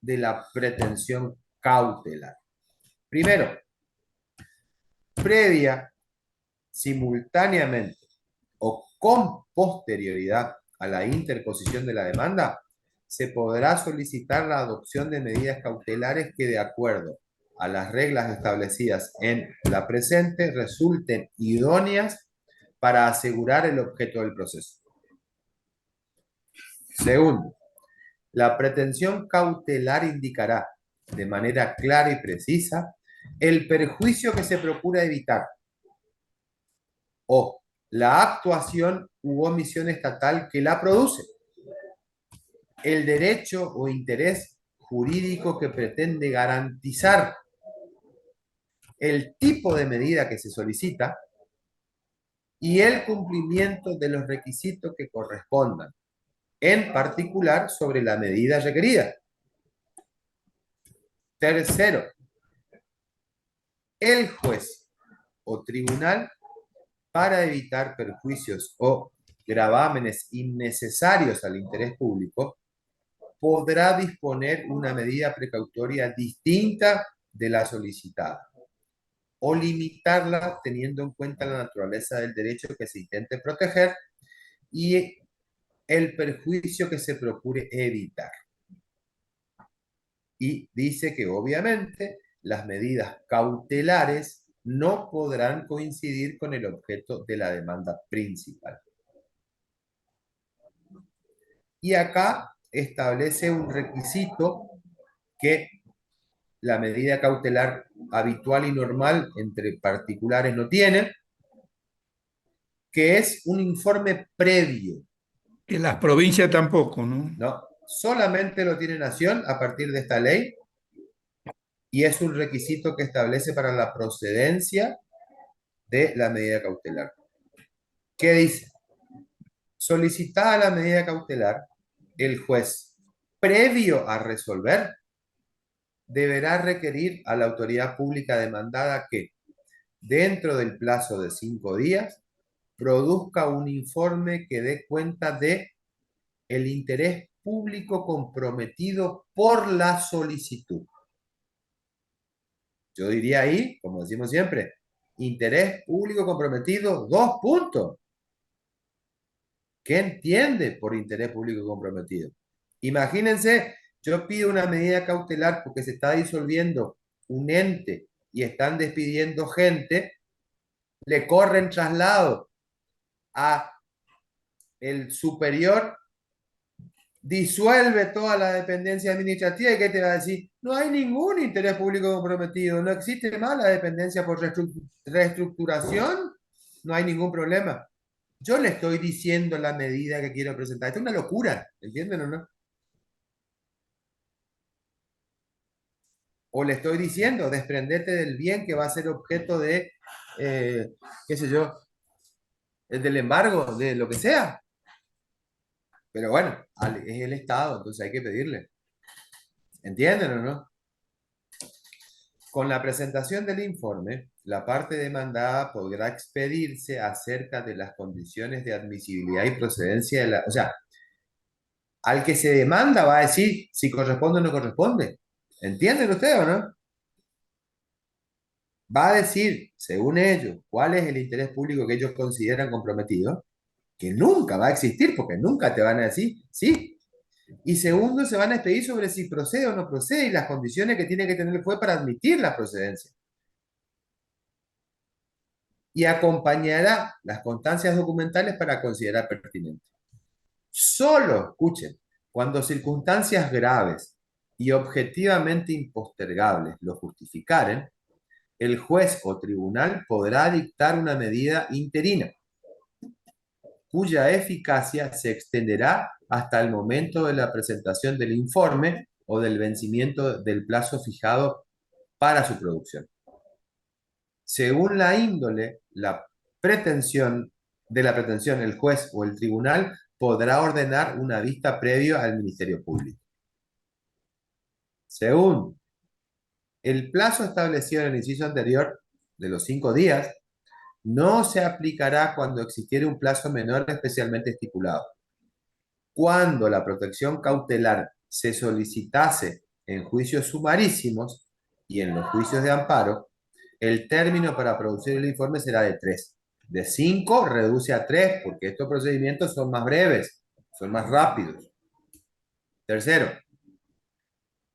A: de la pretensión cautelar? Primero, previa, simultáneamente o con posterioridad a la interposición de la demanda, se podrá solicitar la adopción de medidas cautelares que, de acuerdo a las reglas establecidas en la presente, resulten idóneas para asegurar el objeto del proceso. Segundo, la pretensión cautelar indicará de manera clara y precisa el perjuicio que se procura evitar o la actuación u omisión estatal que la produce, el derecho o interés jurídico que pretende garantizar, el tipo de medida que se solicita y el cumplimiento de los requisitos que correspondan, en particular sobre la medida requerida. Tercero, el juez o tribunal, para evitar perjuicios o gravámenes innecesarios al interés público, podrá disponer una medida precautoria distinta de la solicitada o limitarla teniendo en cuenta la naturaleza del derecho que se intente proteger y el perjuicio que se procure evitar. Y dice que obviamente las medidas cautelares no podrán coincidir con el objeto de la demanda principal. Y acá establece un requisito que la medida cautelar habitual y normal entre particulares no tiene, que es un informe previo,
C: Que las provincias tampoco, ¿no?
A: ¿no? Solamente lo tiene Nación a partir de esta ley y es un requisito que establece para la procedencia de la medida cautelar. ¿Qué dice? Solicitada la medida cautelar, el juez, previo a resolver, deberá requerir a la autoridad pública demandada que, dentro del plazo de 5 días, produzca un informe que dé cuenta de el interés público comprometido por la solicitud. Yo diría ahí, como decimos siempre, interés público comprometido, 2 puntos. ¿Qué entiende por interés público comprometido? Imagínense, yo pido una medida cautelar porque se está disolviendo un ente y están despidiendo gente, le corren traslado a el superior, disuelve toda la dependencia administrativa y ¿qué te va a decir? No hay ningún interés público comprometido, no existe más la dependencia por reestructuración, no hay ningún problema. Yo le estoy diciendo la medida que quiero presentar. Esto es una locura, ¿entienden o no? O le estoy diciendo, desprendete del bien que va a ser objeto de, qué sé yo, del embargo, de lo que sea. Pero bueno, es el Estado, entonces hay que pedirle. ¿Entienden o no? Con la presentación del informe, la parte demandada podrá expedirse acerca de las condiciones de admisibilidad y procedencia de la... O sea, al que se demanda va a decir si corresponde o no corresponde. ¿Entienden ustedes o no? Va a decir, según ellos, cuál es el interés público que ellos consideran comprometido, que nunca va a existir, porque nunca te van a decir sí. Y segundo, se van a expedir sobre si procede o no procede y las condiciones que tiene que tener el juez para admitir la procedencia. Y acompañará las constancias documentales para considerar pertinente. Solo, escuchen, cuando circunstancias graves y objetivamente impostergables lo justificaren, el juez o tribunal podrá dictar una medida interina, cuya eficacia se extenderá hasta el momento de la presentación del informe o del vencimiento del plazo fijado para su producción. Según la índole, la pretensión, el juez o el tribunal podrá ordenar una vista previa al Ministerio Público. Según el plazo establecido en el inciso anterior de los 5 días, no se aplicará cuando existiere un plazo menor especialmente estipulado. Cuando la protección cautelar se solicitase en juicios sumarísimos y en los juicios de amparo, el término para producir el informe será de 3. De 5 reduce a 3 porque estos procedimientos son más breves, son más rápidos. Tercero,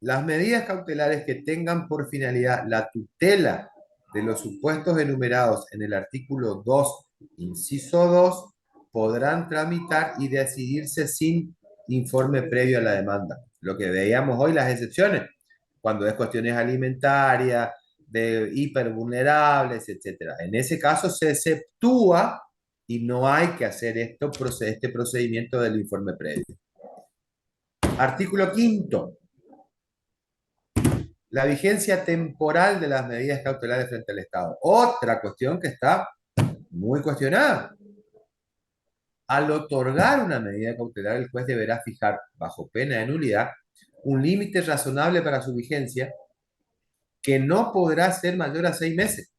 A: las medidas cautelares que tengan por finalidad la tutela de los supuestos enumerados en el artículo 2, inciso 2, podrán tramitar y decidirse sin informe previo a la demanda. Lo que veíamos hoy, las excepciones, cuando es cuestiones alimentarias, de hipervulnerables, etc. En ese caso se exceptúa y no hay que hacer este procedimiento del informe previo. Artículo 5. La vigencia temporal de las medidas cautelares frente al Estado. Otra cuestión que está muy cuestionada. Al otorgar una medida cautelar, el juez deberá fijar, bajo pena de nulidad, un límite razonable para su vigencia que no podrá ser mayor a 6 meses.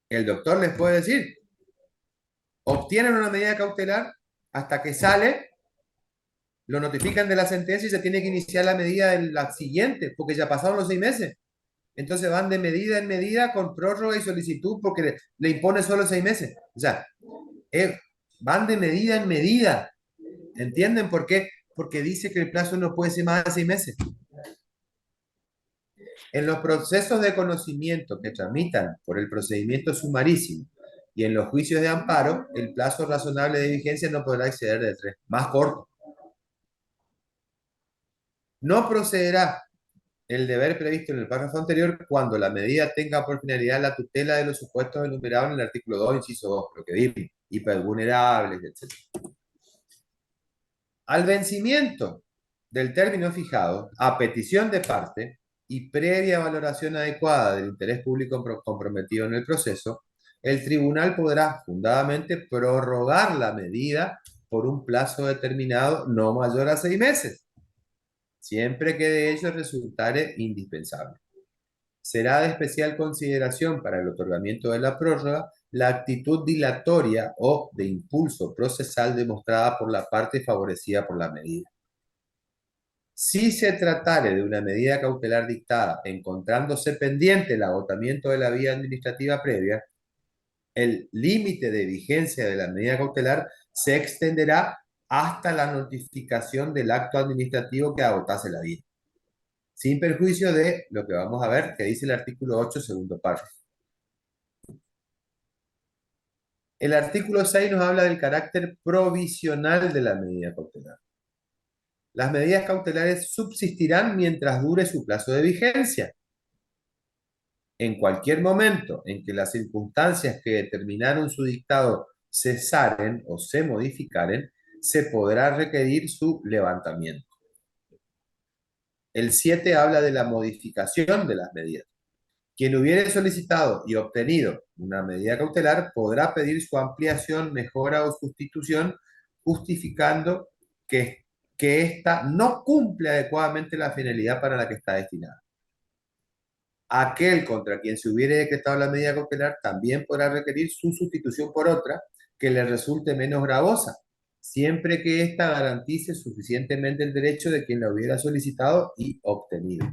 A: El doctor les puede decir, obtienen una medida cautelar hasta que sale, lo notifican de la sentencia y se tiene que iniciar la medida de la siguiente, porque ya pasaron los 6 meses. Entonces van de medida en medida con prórroga y solicitud porque le impone solo 6 meses. O sea, van de medida en medida. ¿Entienden por qué? Porque dice que el plazo no puede ser más de 6 meses. En los procesos de conocimiento que tramitan por el procedimiento sumarísimo y en los juicios de amparo, el plazo razonable de vigencia no podrá exceder de 3, más corto. No procederá el deber previsto en el párrafo anterior cuando la medida tenga por finalidad la tutela de los supuestos enumerados en el artículo 2, inciso 2, lo que vimos, hipervulnerables, etc. Al vencimiento del término fijado, a petición de parte y previa valoración adecuada del interés público comprometido en el proceso, el tribunal podrá fundadamente prorrogar la medida por un plazo determinado no mayor a 6 meses, siempre que de ello resultare indispensable. Será de especial consideración para el otorgamiento de la prórroga la actitud dilatoria o de impulso procesal demostrada por la parte favorecida por la medida. Si se tratare de una medida cautelar dictada encontrándose pendiente el agotamiento de la vía administrativa previa, el límite de vigencia de la medida cautelar se extenderá hasta la notificación del acto administrativo que agotase la vía, sin perjuicio de lo que vamos a ver que dice el artículo 8, segundo párrafo. El artículo 6 nos habla del carácter provisional de la medida cautelar. Las medidas cautelares subsistirán mientras dure su plazo de vigencia. En cualquier momento en que las circunstancias que determinaron su dictado cesaren o se modificaren, se podrá requerir su levantamiento. El 7 habla de la modificación de las medidas. Quien hubiere solicitado y obtenido una medida cautelar podrá pedir su ampliación, mejora o sustitución, justificando que ésta no cumple adecuadamente la finalidad para la que está destinada. Aquel contra quien se hubiere decretado la medida cautelar también podrá requerir su sustitución por otra que le resulte menos gravosa, siempre que ésta garantice suficientemente el derecho de quien la hubiera solicitado y obtenido.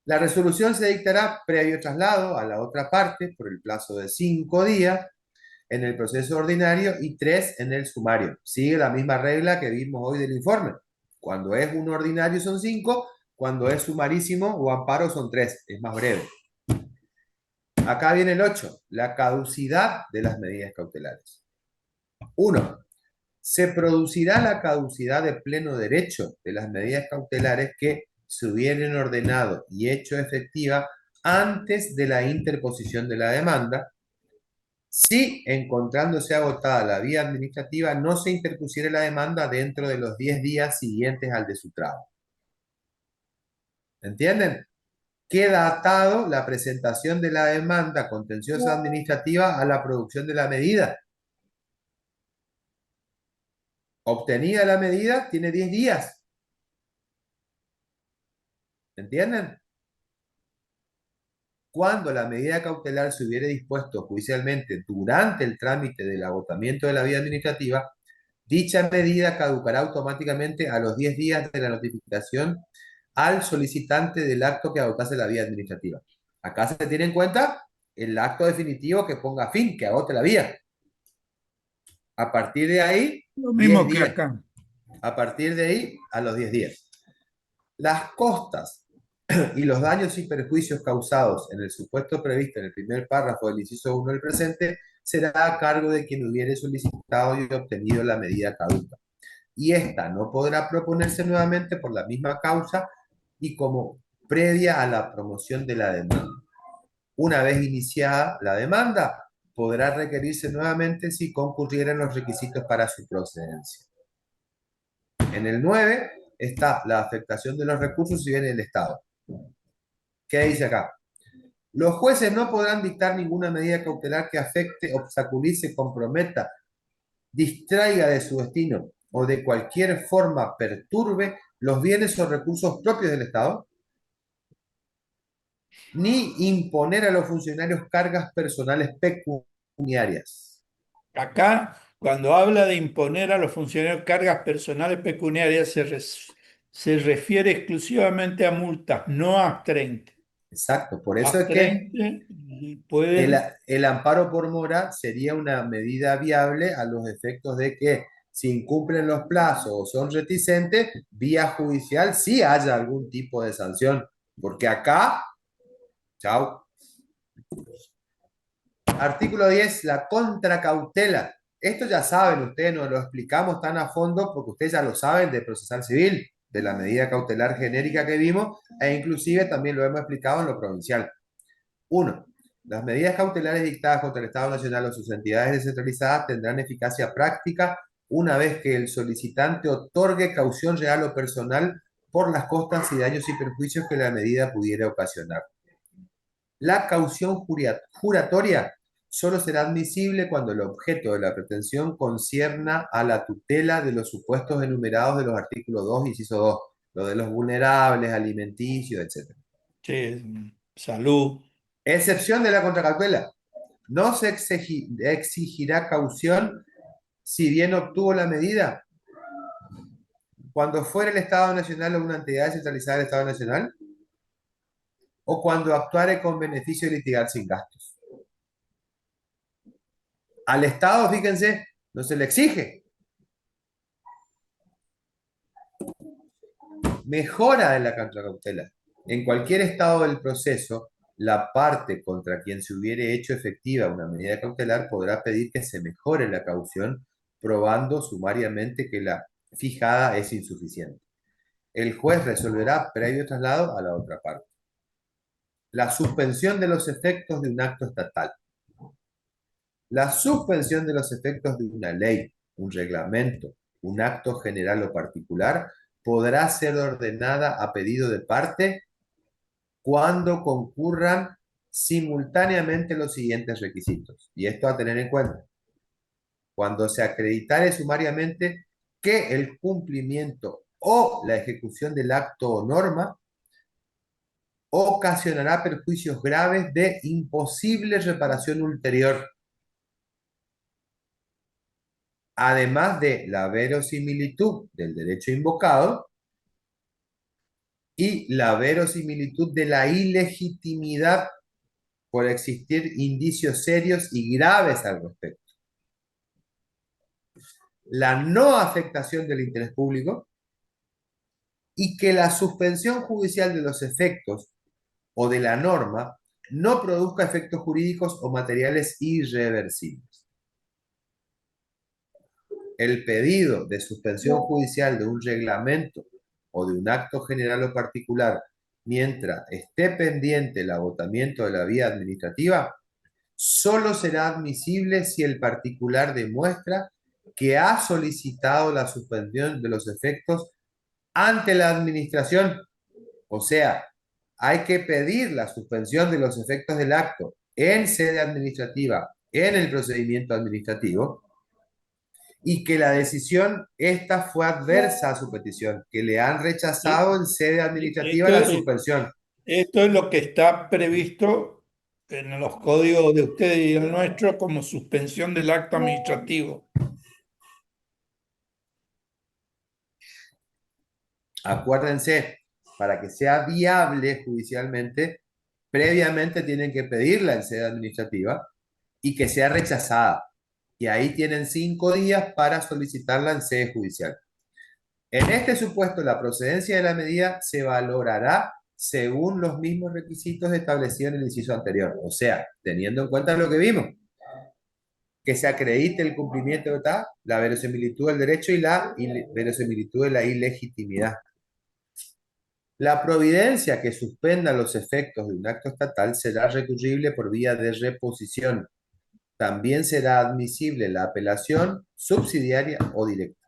A: La resolución se dictará previo traslado a la otra parte por el plazo de 5 días en el proceso ordinario y 3 en el sumario. Sigue la misma regla que vimos hoy del informe. Cuando es un ordinario son 5, cuando es sumarísimo o amparo son 3, es más breve. Acá viene el 8, la caducidad de las medidas cautelares. 1. Se producirá la caducidad de pleno derecho de las medidas cautelares que se hubieran ordenado y hecho efectiva antes de la interposición de la demanda, si, encontrándose agotada la vía administrativa, no se interpusiera la demanda dentro de los 10 días siguientes al de su trago. ¿Entienden? Queda atado la presentación de la demanda contenciosa administrativa a la producción de la medida. Obtenida la medida, tiene 10 días. ¿Entienden? Cuando la medida cautelar se hubiere dispuesto judicialmente durante el trámite del agotamiento de la vía administrativa, dicha medida caducará automáticamente a los 10 días de la notificación al solicitante del acto que agotase la vía administrativa. Acá se tiene en cuenta el acto definitivo que ponga fin, que agote la vía. A partir de ahí,
C: Lo mismo
A: 10
C: que
A: días.
C: acá.
A: A partir de ahí, a los 10 días. Las costas y los daños y perjuicios causados en el supuesto previsto en el primer párrafo del inciso 1 del presente será a cargo de quien hubiere solicitado y obtenido la medida caduca. Y esta no podrá proponerse nuevamente por la misma causa y como previa a la promoción de la demanda. Una vez iniciada la demanda, podrá requerirse nuevamente si concurrieran los requisitos para su procedencia. En el 9 está la afectación de los recursos si viene el Estado. ¿Qué dice acá? Los jueces no podrán dictar ninguna medida cautelar que afecte, obstaculice, comprometa, distraiga de su destino o de cualquier forma perturbe los bienes o recursos propios del Estado, ni imponer a los funcionarios cargas personales pecuniarias.
C: Acá, cuando habla de imponer a los funcionarios cargas personales pecuniarias, se refiere exclusivamente a multas, no a 30.
A: Exacto, por eso
C: A
A: es que
C: 30 pueden...
A: el amparo por mora sería una medida viable a los efectos de que si incumplen los plazos o son reticentes, vía judicial sí haya algún tipo de sanción, porque acá, chao. Artículo 10, la contracautela. Esto ya saben ustedes, nos lo explicamos tan a fondo porque ustedes ya lo saben de procesal civil, de la medida cautelar genérica que vimos, e inclusive también lo hemos explicado en lo provincial. 1. Las medidas cautelares dictadas contra el Estado Nacional o sus entidades descentralizadas tendrán eficacia práctica una vez que el solicitante otorgue caución real o personal por las costas y daños y perjuicios que la medida pudiera ocasionar. La caución juratoria solo será admisible cuando el objeto de la pretensión concierna a la tutela de los supuestos enumerados de los artículos 2, inciso 2, lo de los vulnerables, alimenticios, etc.
C: Sí, salud.
A: Excepción de la contracautela. No se exigirá caución si bien obtuvo la medida cuando fuera el Estado Nacional o una entidad descentralizada del Estado Nacional o cuando actuare con beneficio de litigar sin gastos. Al Estado, fíjense, no se le exige. Mejora de la contracautela. En cualquier estado del proceso, la parte contra quien se hubiere hecho efectiva una medida cautelar podrá pedir que se mejore la caución, probando sumariamente que la fijada es insuficiente. El juez resolverá previo traslado a la otra parte. La suspensión de los efectos de un acto estatal. La suspensión de los efectos de una ley, un reglamento, un acto general o particular podrá ser ordenada a pedido de parte cuando concurran simultáneamente los siguientes requisitos. Y esto a tener en cuenta. Cuando se acreditare sumariamente que el cumplimiento o la ejecución del acto o norma ocasionará perjuicios graves de imposible reparación ulterior, además de la verosimilitud del derecho invocado y la verosimilitud de la ilegitimidad por existir indicios serios y graves al respecto. La no afectación del interés público y que la suspensión judicial de los efectos o de la norma no produzca efectos jurídicos o materiales irreversibles. El pedido de suspensión judicial de un reglamento o de un acto general o particular mientras esté pendiente el agotamiento de la vía administrativa, solo será admisible si el particular demuestra que ha solicitado la suspensión de los efectos ante la administración. O sea, hay que pedir la suspensión de los efectos del acto en sede administrativa, en el procedimiento administrativo, y que la decisión esta fue adversa a su petición, que le han rechazado en sede administrativa la suspensión.
C: Esto es lo que está previsto en los códigos de ustedes y el nuestro como suspensión del acto administrativo.
A: Acuérdense, para que sea viable judicialmente, previamente tienen que pedirla en sede administrativa y que sea rechazada. Y ahí tienen 5 días para solicitarla en sede judicial. En este supuesto, la procedencia de la medida se valorará según los mismos requisitos establecidos en el inciso anterior. O sea, teniendo en cuenta lo que vimos, que se acredite el cumplimiento de la verosimilitud del derecho y la verosimilitud de la ilegitimidad. La providencia que suspenda los efectos de un acto estatal será recurrible por vía de reposición. También será admisible la apelación subsidiaria o directa.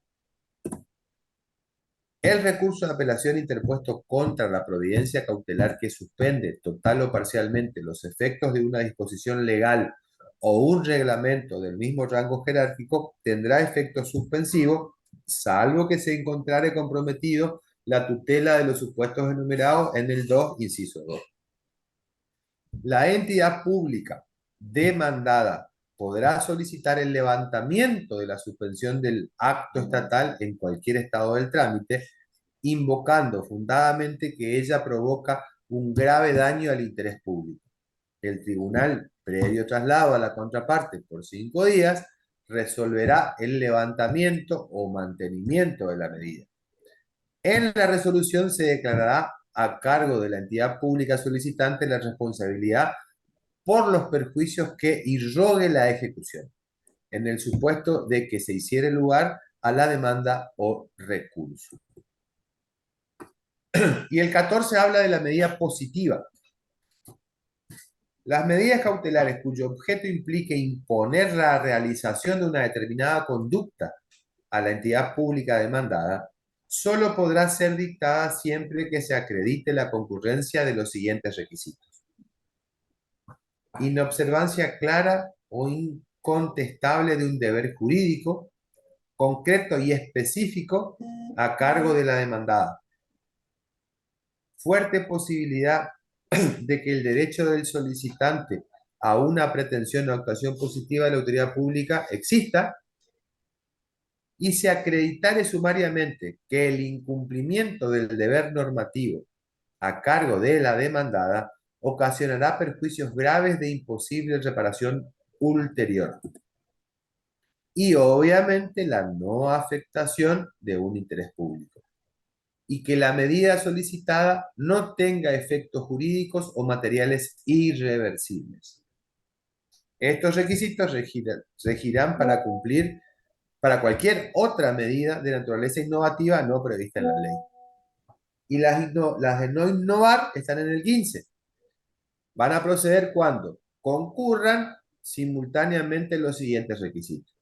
A: El recurso de apelación interpuesto contra la providencia cautelar que suspende total o parcialmente los efectos de una disposición legal o un reglamento del mismo rango jerárquico tendrá efecto suspensivo, salvo que se encontrare comprometido la tutela de los supuestos enumerados en el 2, inciso 2. La entidad pública demandada podrá solicitar el levantamiento de la suspensión del acto estatal en cualquier estado del trámite, invocando fundadamente que ella provoca un grave daño al interés público. El tribunal, previo traslado a la contraparte por 5 días, resolverá el levantamiento o mantenimiento de la medida. En la resolución se declarará a cargo de la entidad pública solicitante la responsabilidad por los perjuicios que irrogue la ejecución, en el supuesto de que se hiciere lugar a la demanda o recurso. Y el 14 habla de la medida positiva. Las medidas cautelares cuyo objeto implique imponer la realización de una determinada conducta a la entidad pública demandada, solo podrá ser dictada siempre que se acredite la concurrencia de los siguientes requisitos: inobservancia clara o incontestable de un deber jurídico, concreto y específico a cargo de la demandada, fuerte posibilidad de que el derecho del solicitante a una pretensión o actuación positiva de la autoridad pública exista, y se acreditare sumariamente que el incumplimiento del deber normativo a cargo de la demandada ocasionará perjuicios graves de imposible reparación ulterior. Y obviamente la no afectación de un interés público. Y que la medida solicitada no tenga efectos jurídicos o materiales irreversibles. Estos requisitos regirán para cualquier otra medida de naturaleza innovativa no prevista en la ley. Y las de no innovar están en el 15. Van a proceder cuando concurran simultáneamente los siguientes requisitos: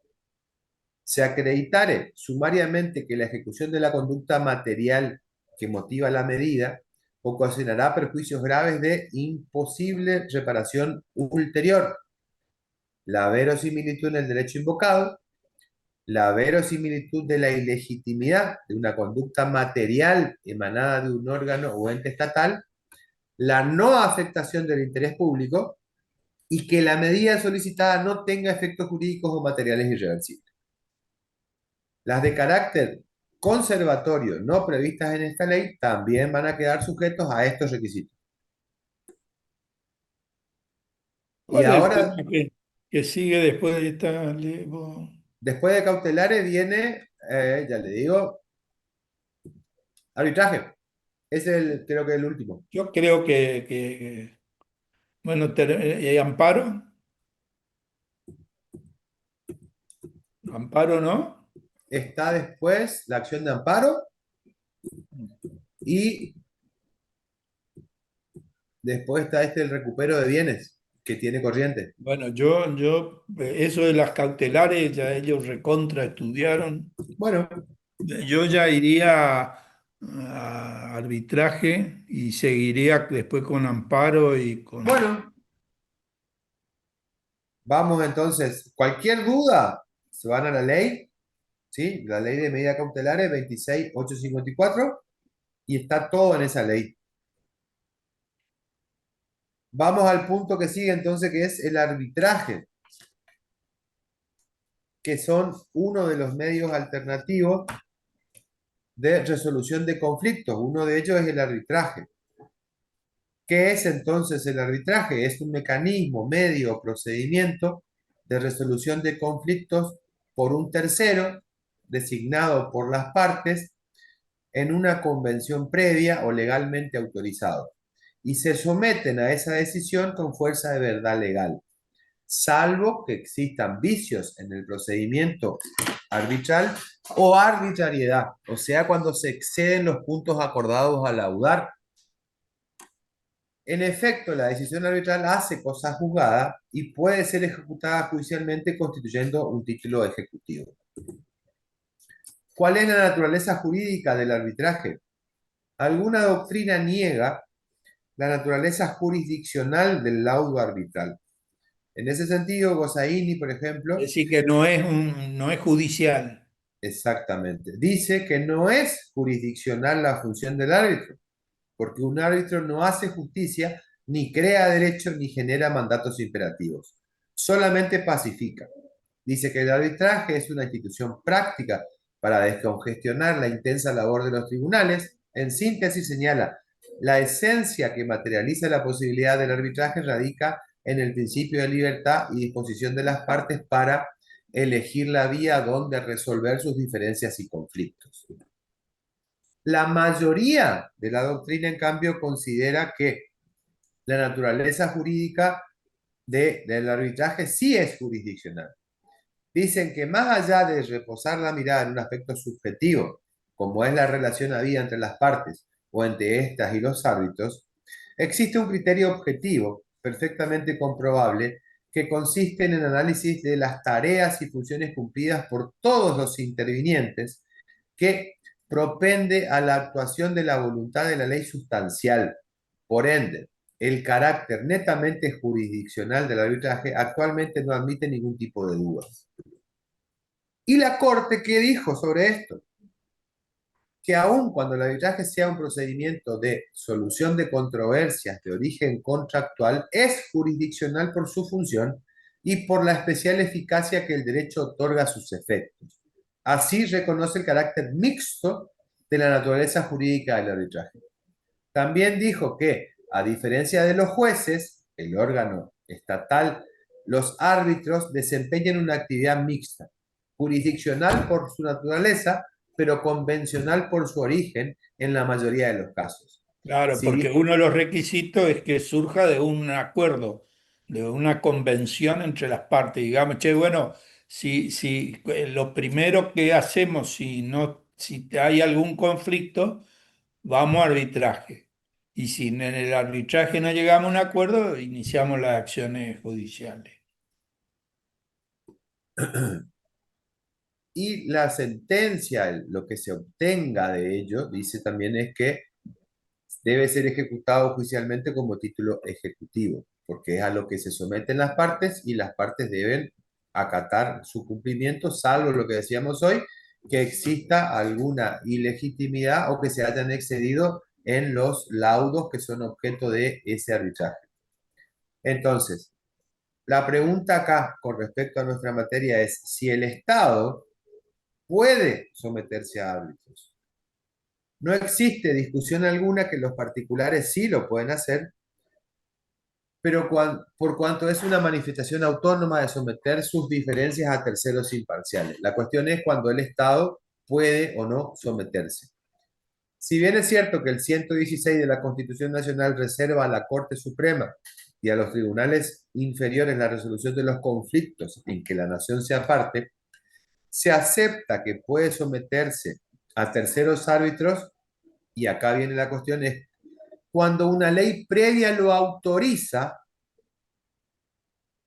A: se acreditare sumariamente que la ejecución de la conducta material que motiva la medida ocasionará perjuicios graves de imposible reparación ulterior, la verosimilitud en el derecho invocado, la verosimilitud de la ilegitimidad de una conducta material emanada de un órgano o ente estatal, la no afectación del interés público y que la medida solicitada no tenga efectos jurídicos o materiales irreversibles. Las de carácter conservatorio no previstas en esta ley también van a quedar sujetos a estos requisitos. Y
C: ¿Cuál es el
A: ahora,
C: tema que sigue después de esta ley?
A: después de cautelares viene, ya le digo, arbitraje. Es creo que el último.
C: Yo creo bueno, amparo. Amparo, ¿no?
A: Está después la acción de amparo y después está el recupero de bienes que tiene corriente.
C: Bueno, eso de las cautelares ya ellos recontra estudiaron.
A: Bueno,
C: Yo ya iría a arbitraje y seguiría después con amparo y con...
A: bueno, vamos entonces. Cualquier duda, se van a la ley, ¿sí? La ley de medidas cautelares 26.854 y está todo en esa ley. Vamos al punto que sigue entonces, que es el arbitraje, que son uno de los medios alternativos de resolución de conflictos. Uno de ellos es el arbitraje. ¿Qué es entonces el arbitraje? Es un mecanismo, medio o procedimiento de resolución de conflictos por un tercero designado por las partes en una convención previa o legalmente autorizado, y se someten a esa decisión con fuerza de verdad legal, salvo que existan vicios en el procedimiento arbitral o arbitrariedad, o sea, cuando se exceden los puntos acordados al laudar. En efecto, la decisión arbitral hace cosa juzgada y puede ser ejecutada judicialmente constituyendo un título ejecutivo. ¿Cuál es la naturaleza jurídica del arbitraje? Alguna doctrina niega la naturaleza jurisdiccional del laudo arbitral. En ese sentido, Gossaini, por ejemplo,
C: Es decir, que no es judicial.
A: exactamente, dice que no es jurisdiccional la función del árbitro, porque un árbitro no hace justicia, ni crea derecho, ni genera mandatos imperativos. Solamente pacifica. Dice que el arbitraje es una institución práctica para descongestionar la intensa labor de los tribunales. En síntesis, señala, la esencia que materializa la posibilidad del arbitraje radica en el principio de libertad y disposición de las partes para elegir la vía donde resolver sus diferencias y conflictos. La mayoría de la doctrina, en cambio, considera que la naturaleza jurídica del arbitraje sí es jurisdiccional. Dicen que más allá de reposar la mirada en un aspecto subjetivo, como es la relación habida entre las partes, o entre estas y los árbitros, existe un criterio objetivo, perfectamente comprobable, que consiste en el análisis de las tareas y funciones cumplidas por todos los intervinientes, que propende a la actuación de la voluntad de la ley sustancial. Por ende, el carácter netamente jurisdiccional del arbitraje actualmente no admite ningún tipo de dudas. ¿Y la Corte qué dijo sobre esto? Que aun cuando el arbitraje sea un procedimiento de solución de controversias de origen contractual, es jurisdiccional por su función y por la especial eficacia que el derecho otorga a sus efectos. Así reconoce el carácter mixto de la naturaleza jurídica del arbitraje. También dijo que, a diferencia de los jueces, el órgano estatal, los árbitros desempeñan una actividad mixta, jurisdiccional por su naturaleza, pero convencional por su origen en la mayoría de los casos.
C: Claro, porque
A: Sí,
C: uno de los requisitos es que surja de un acuerdo, de una convención entre las partes. Digamos, che, bueno, si lo primero que hacemos, si hay algún conflicto, vamos a arbitraje. Y si en el arbitraje no llegamos a un acuerdo, iniciamos las acciones judiciales.
A: y la sentencia, lo que se obtenga de ello, dice también es que debe ser ejecutado judicialmente como título ejecutivo, porque es a lo que se someten las partes y las partes deben acatar su cumplimiento, salvo lo que decíamos hoy, que exista alguna ilegitimidad o que se hayan excedido en los laudos que son objeto de ese arbitraje. Entonces, la pregunta acá con respecto a nuestra materia es si el Estado puede someterse a árbitros. No existe discusión alguna que los particulares sí lo pueden hacer, pero por cuanto es una manifestación autónoma de someter sus diferencias a terceros imparciales. La cuestión es cuando el Estado puede o no someterse. Si bien es cierto que el 116 de la Constitución Nacional reserva a la Corte Suprema y a los tribunales inferiores la resolución de los conflictos en que la nación sea parte, se acepta que puede someterse a terceros árbitros, y acá viene la cuestión, es cuando una ley previa lo autoriza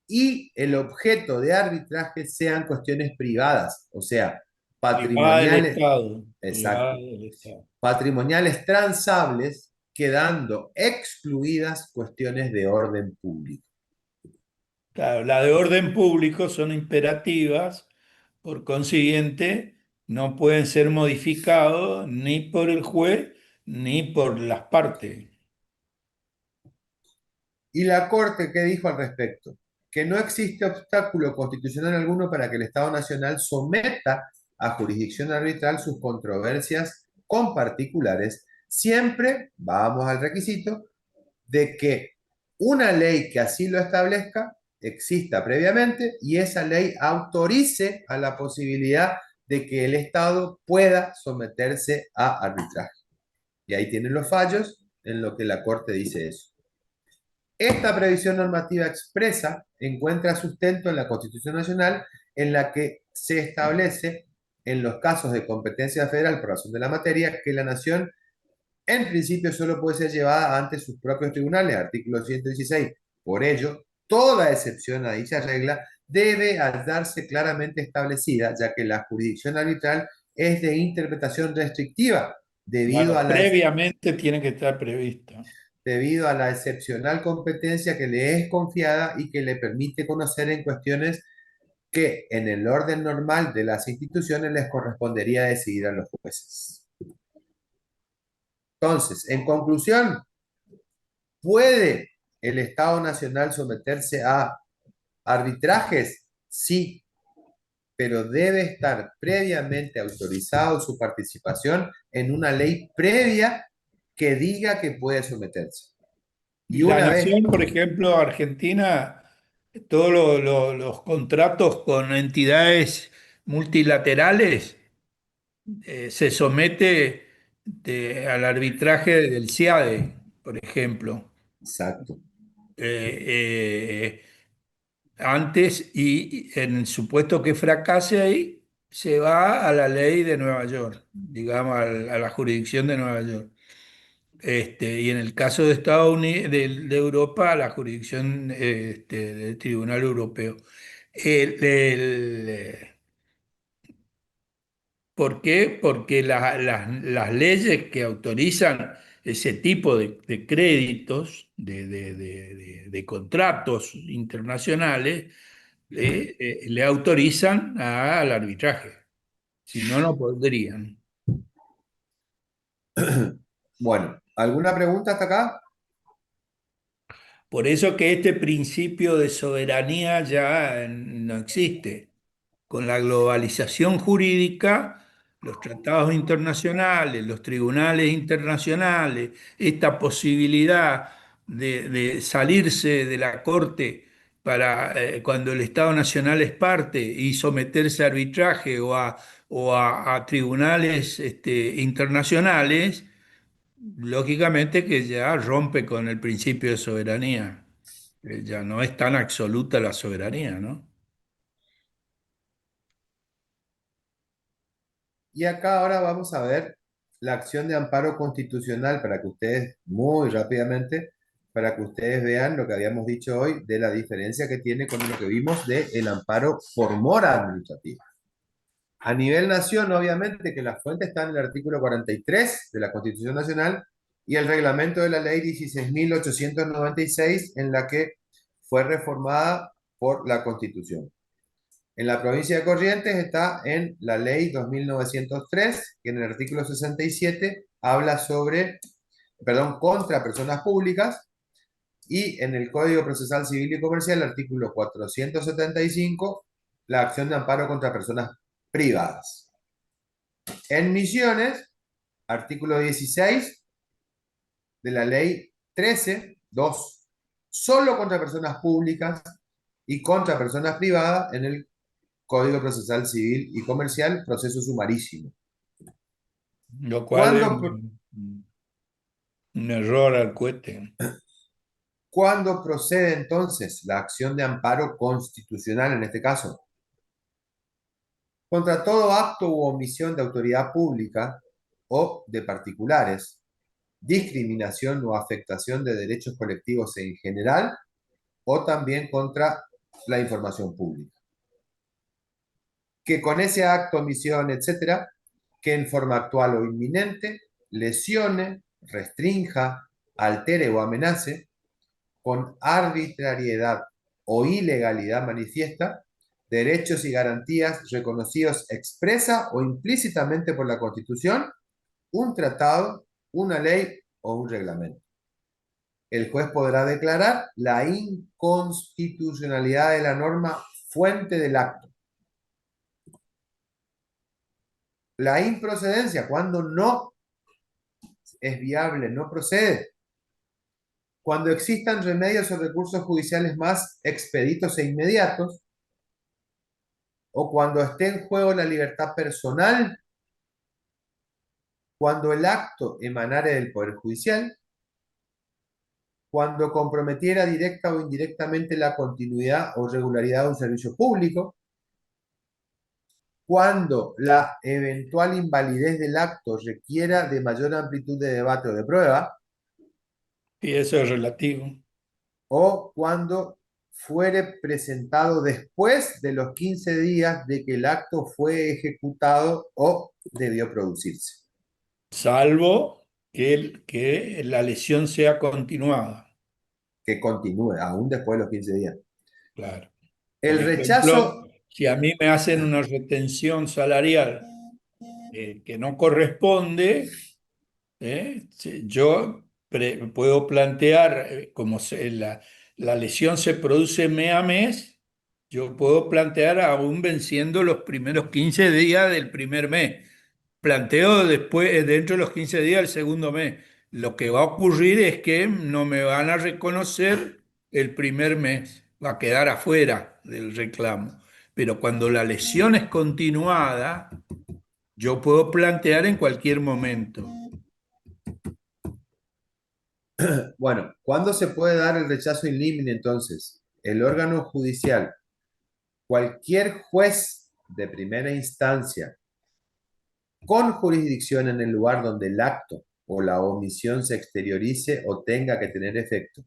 A: y el objeto de arbitraje sean cuestiones privadas, o sea,
C: Privada del
A: patrimoniales,
C: Estado. Privada
A: exacto,
C: del Estado.
A: patrimoniales transables, quedando excluidas cuestiones de orden público.
C: Claro, la de orden público son imperativas, por consiguiente, no pueden ser modificados ni por el juez ni por las partes.
A: ¿Y la Corte qué dijo al respecto? Que no existe obstáculo constitucional alguno para que el Estado Nacional someta a jurisdicción arbitral sus controversias con particulares, siempre, vamos al requisito, de que una ley que así lo establezca exista previamente y esa ley autorice a la posibilidad de que el Estado pueda someterse a arbitraje. Y ahí tienen los fallos en lo que la Corte dice eso. Esta previsión normativa expresa encuentra sustento en la Constitución Nacional, en la que se establece, en los casos de competencia federal por razón de la materia, que la nación en principio solo puede ser llevada ante sus propios tribunales, artículo 116. Por ello, toda excepción a dicha regla debe hallarse claramente establecida, ya que la jurisdicción arbitral es de interpretación restrictiva debido
C: Claro,
A: a la
C: previamente tiene que estar previsto.
A: debido a la excepcional competencia que le es confiada y que le permite conocer en cuestiones que en el orden normal de las instituciones les correspondería decidir a los jueces. Entonces, en conclusión, ¿puede el Estado Nacional someterse a arbitrajes? Sí, pero debe estar previamente autorizado su participación en una ley previa que diga que puede someterse.
C: Y
A: Y
C: la
A: una vez
C: nación, por ejemplo, Argentina, todos los contratos con entidades multilaterales se somete al arbitraje del CIADE, por ejemplo.
A: exacto.
C: Eh, Antes, y en el supuesto que fracase ahí, se va a la ley de Nueva York, digamos, a la jurisdicción de Nueva York. Y en el caso de Estados Unidos, de Europa, la jurisdicción del Tribunal Europeo. ¿Por qué? Porque las leyes que autorizan ese tipo de créditos, de contratos internacionales, le autorizan al arbitraje. Si no, no podrían.
A: Bueno, ¿alguna pregunta hasta acá?
C: Por eso que este principio de soberanía ya no existe. Con la globalización jurídica, los tratados internacionales, los tribunales internacionales, esta posibilidad de salirse de la corte para cuando el Estado Nacional es parte y someterse a arbitraje o a tribunales internacionales, lógicamente que ya rompe con el principio de soberanía. Ya no es tan absoluta la soberanía, ¿no?
A: Y acá ahora vamos a ver la acción de amparo constitucional para que ustedes, muy rápidamente, para que ustedes vean lo que habíamos dicho hoy de la diferencia que tiene con lo que vimos del amparo por mora administrativa. A nivel nación, obviamente, que las fuentes están en el artículo 43 de la Constitución Nacional y el reglamento de la ley 16.896 en la que fue reformada por la Constitución. En la provincia de Corrientes está en la ley 2903, que en el artículo 67 habla sobre, perdón, contra personas públicas, y en el Código Procesal Civil y Comercial, el artículo 475, la acción de amparo contra personas privadas. En Misiones, artículo 16 de la ley 13.2, solo contra personas públicas y contra personas privadas en el Código Procesal Civil y Comercial, proceso sumarísimo.
C: Lo cual es
A: ¿Cuándo,
C: un error al cohete.
A: ¿Cuándo procede entonces la acción de amparo constitucional en este caso? Contra todo acto u omisión de autoridad pública o de particulares, discriminación o afectación de derechos colectivos en general, o también contra la información pública. Que con ese acto, omisión, etcétera, que en forma actual o inminente lesione, restrinja, altere o amenace con arbitrariedad o ilegalidad manifiesta derechos y garantías reconocidos expresa o implícitamente por la Constitución, un tratado, una ley o un reglamento. El juez podrá declarar la inconstitucionalidad de la norma fuente del acto. La improcedencia, cuando no es viable, no procede. Cuando existan remedios o recursos judiciales más expeditos e inmediatos, o cuando esté en juego la libertad personal, cuando el acto emanare del Poder Judicial, cuando comprometiera directa o indirectamente la continuidad o regularidad de un servicio público, cuando la eventual invalidez del acto requiera de mayor amplitud de debate o de prueba,
C: Y eso es relativo.
A: o cuando fuere presentado después de los 15 días de que el acto fue ejecutado o debió producirse.
C: Salvo que la lesión sea continuada.
A: Que continúe, aún después de los 15 días.
C: Claro. Por
A: El
C: ejemplo,
A: rechazo,
C: si a mí me hacen una retención salarial que no corresponde, yo puedo plantear, como la lesión se produce mes a mes, yo puedo plantear aún venciendo los primeros 15 días del primer mes. Planteo después, dentro de los 15 días del segundo mes. Lo que va a ocurrir es que no me van a reconocer el primer mes, va a quedar afuera del reclamo. Pero cuando la lesión es continuada, yo puedo plantear en cualquier momento.
A: bueno, ¿cuándo se puede dar el rechazo in limine entonces? El órgano judicial, cualquier juez de primera instancia con jurisdicción en el lugar donde el acto o la omisión se exteriorice o tenga que tener efecto.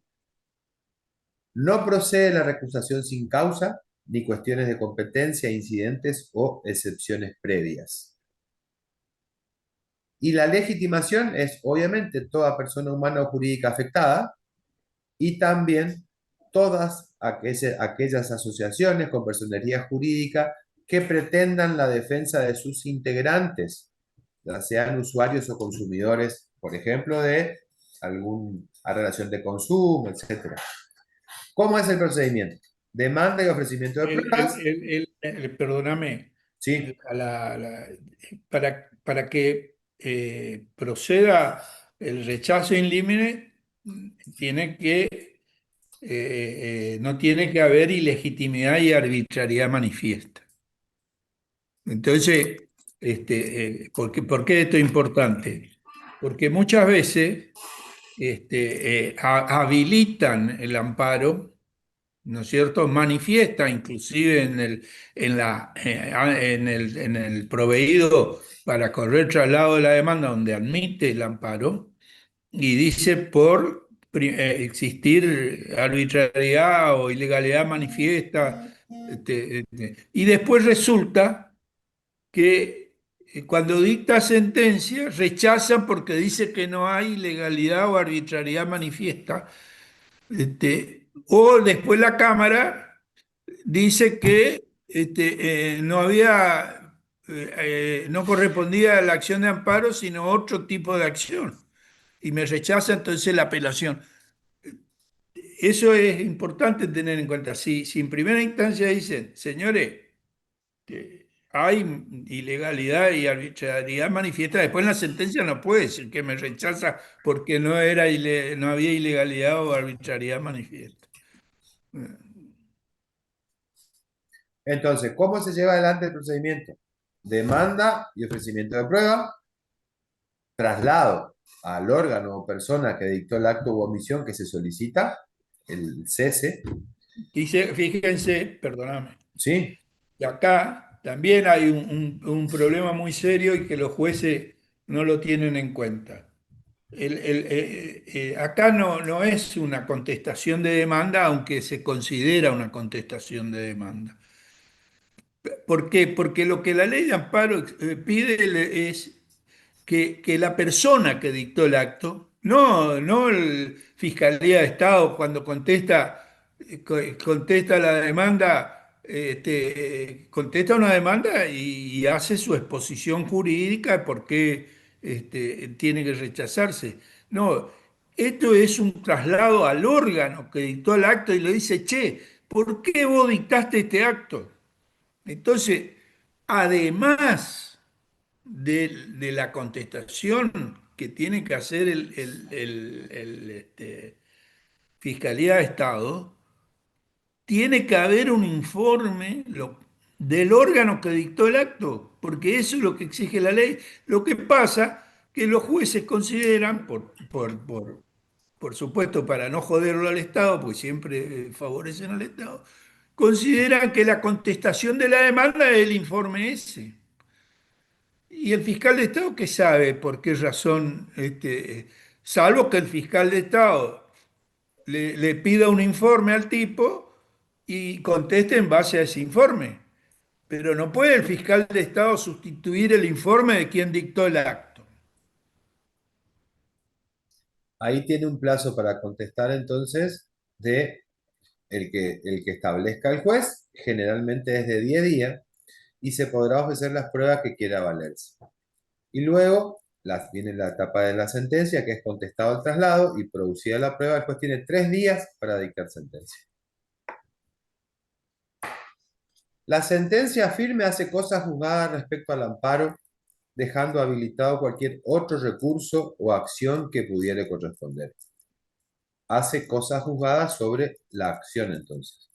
A: No procede la recusación sin causa, ni cuestiones de competencia, incidentes o excepciones previas. Y la legitimación es, obviamente, toda persona humana o jurídica afectada y también todas aquellas asociaciones con personería jurídica que pretendan la defensa de sus integrantes, ya sean usuarios o consumidores, por ejemplo, de alguna relación de consumo, etc. ¿Cómo es el procedimiento? Demanda y ofrecimiento de pruebas.
C: Perdóname,
A: Sí,
C: para que proceda el rechazo in limine, tiene que, no tiene que haber ilegitimidad y arbitrariedad manifiesta. Entonces, ¿por qué esto es importante? Porque muchas veces habilitan el amparo, ¿no es cierto? Manifiesta inclusive en el proveído para correr traslado de la demanda donde admite el amparo y dice por existir arbitrariedad o ilegalidad manifiesta. Y después resulta que cuando dicta sentencia rechaza porque dice que no hay ilegalidad o arbitrariedad manifiesta. O después la Cámara dice que no había, no correspondía a la acción de amparo, sino otro tipo de acción. Y me rechaza entonces la apelación. Eso es importante tener en cuenta. Si en primera instancia dicen, señores, hay ilegalidad y arbitrariedad manifiesta, después en la sentencia no puede decir que me rechaza porque no había ilegalidad o arbitrariedad manifiesta.
A: entonces, ¿cómo se lleva adelante el procedimiento? Demanda y ofrecimiento de prueba, traslado al órgano o persona que dictó el acto u omisión que se solicita, el cese,
C: Dice, fíjense, perdóname,
A: ¿sí?
C: que acá también hay un problema muy serio y que los jueces no lo tienen en cuenta. Acá no es una contestación de demanda, aunque se considera una contestación de demanda. ¿Por qué? Porque lo que la ley de amparo pide es que la persona que dictó el acto, no el Fiscalía de Estado cuando contesta la demanda, contesta una demanda y hace su exposición jurídica de por qué tiene que rechazarse. No, esto es un traslado al órgano que dictó el acto y le dice, che, ¿por qué vos dictaste este acto? Entonces, además de la contestación que tiene que hacer Fiscalía de Estado, tiene que haber un informe del órgano que dictó el acto, porque eso es lo que exige la ley. Lo que pasa que los jueces consideran, por supuesto, para no joderlo al Estado, pues siempre favorecen al Estado, consideran que la contestación de la demanda es el informe ese. ¿Y el fiscal de Estado qué sabe por qué razón? Salvo que el fiscal de Estado le pida un informe al tipo y conteste en base a ese informe. Pero no puede el fiscal de Estado sustituir el informe de quien dictó el acto.
A: Ahí tiene un plazo para contestar entonces de el que establezca el juez, generalmente es de 10 días, y se podrá ofrecer las pruebas que quiera valerse. Y luego viene la etapa de la sentencia, que es contestado el traslado y producida la prueba, después tiene 3 días para dictar sentencia. La sentencia firme hace cosas juzgadas respecto al amparo, dejando habilitado cualquier otro recurso o acción que pudiera corresponder. Hace cosas juzgadas sobre la acción entonces.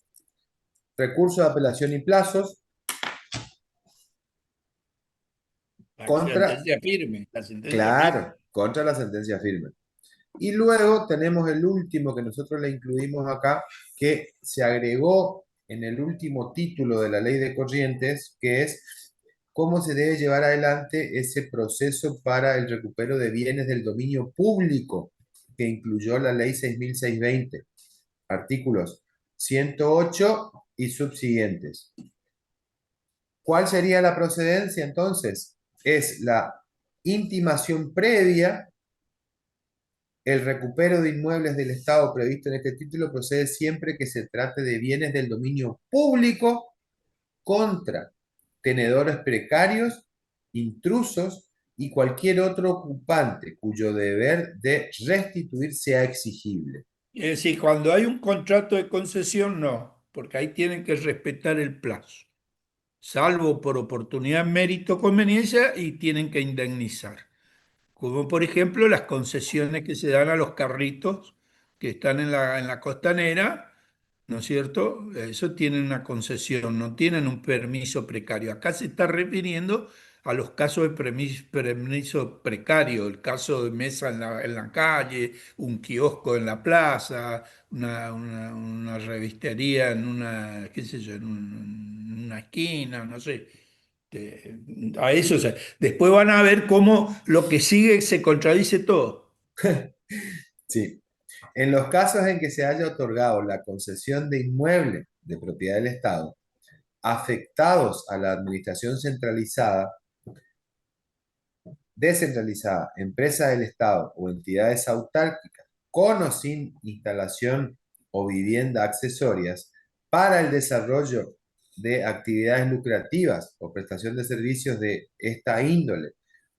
A: Recurso de apelación y plazos contra,
C: La sentencia firme.
A: claro, contra la sentencia firme. Y luego tenemos el último que nosotros le incluimos acá, que se agregó en el último título de la ley de corrientes, que es cómo se debe llevar adelante ese proceso para el recupero de bienes del dominio público que incluyó la ley 6.620, artículos 108 y subsiguientes. ¿Cuál sería la procedencia entonces? Es la intimación previa. El recupero de inmuebles del Estado previsto en este título procede siempre que se trate de bienes del dominio público contra tenedores precarios, intrusos y cualquier otro ocupante cuyo deber de restituir sea exigible.
C: Es decir, cuando hay un contrato de concesión, no, porque ahí tienen que respetar el plazo, salvo por oportunidad, mérito, conveniencia, y tienen que indemnizar. Como por ejemplo las concesiones que se dan a los carritos que están en la costanera, ¿no es cierto? Eso tienen una concesión, no tienen un permiso precario. Acá se está refiriendo a los casos de permiso precario, el caso de mesa en la calle, un kiosco en la plaza, una revistería en una, qué sé yo, en una esquina, no sé. A eso, o sea, después van a ver cómo lo que sigue se contradice todo.
A: Sí. En los casos en que se haya otorgado la concesión de inmueble de propiedad del Estado, afectados a la administración centralizada, descentralizada, empresa del Estado o entidades autárquicas, con o sin instalación o vivienda accesorias, para el desarrollo de actividades lucrativas o prestación de servicios de esta índole,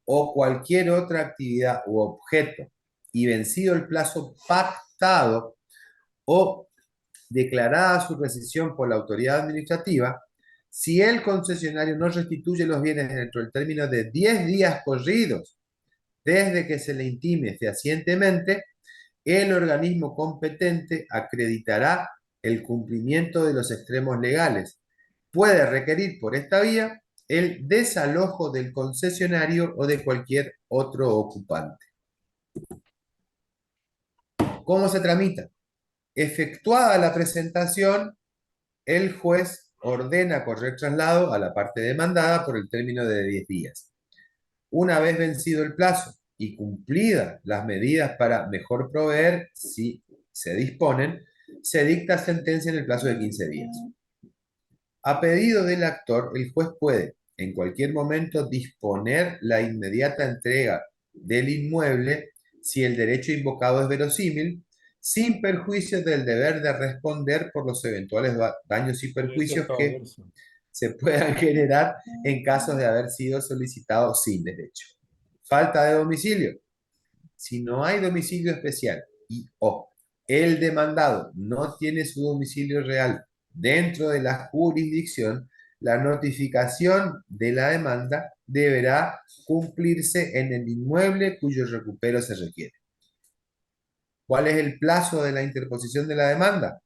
A: o cualquier otra actividad u objeto, y vencido el plazo pactado o declarada su rescisión por la autoridad administrativa, si el concesionario no restituye los bienes dentro del término de 10 días corridos desde que se le intime fehacientemente, el organismo competente acreditará el cumplimiento de los extremos legales. Puede requerir por esta vía el desalojo del concesionario o de cualquier otro ocupante. ¿Cómo se tramita? Efectuada la presentación, el juez ordena correr traslado a la parte demandada por el término de 10 días. Una vez vencido el plazo y cumplidas las medidas para mejor proveer, si se disponen, se dicta sentencia en el plazo de 15 días. A pedido del actor, el juez puede, en cualquier momento, disponer la inmediata entrega del inmueble si el derecho invocado es verosímil, sin perjuicio del deber de responder por los eventuales daños y perjuicios que se puedan generar en casos de haber sido solicitado sin derecho. Falta de domicilio. Si no hay domicilio especial y o el demandado no tiene su domicilio real dentro de la jurisdicción, la notificación de la demanda deberá cumplirse en el inmueble cuyo recupero se requiere. ¿Cuál es el plazo de la interposición de la demanda?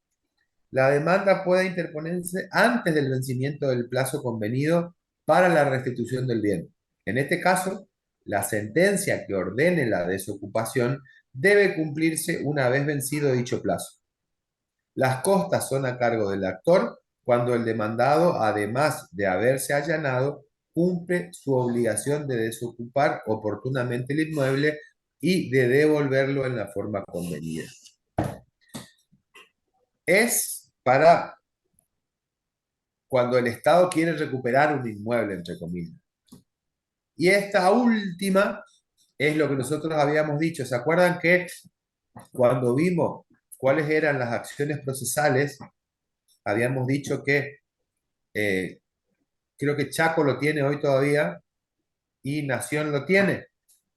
A: La demanda puede interponerse antes del vencimiento del plazo convenido para la restitución del bien. En este caso, la sentencia que ordene la desocupación debe cumplirse una vez vencido dicho plazo. Las costas son a cargo del actor cuando el demandado, además de haberse allanado, cumple su obligación de desocupar oportunamente el inmueble y de devolverlo en la forma convenida. Es para cuando el Estado quiere recuperar un inmueble, entre comillas. Y esta última es lo que nosotros habíamos dicho. ¿Se acuerdan que cuando vimos cuáles eran las acciones procesales, habíamos dicho que creo que Chaco lo tiene hoy todavía y Nación lo tiene?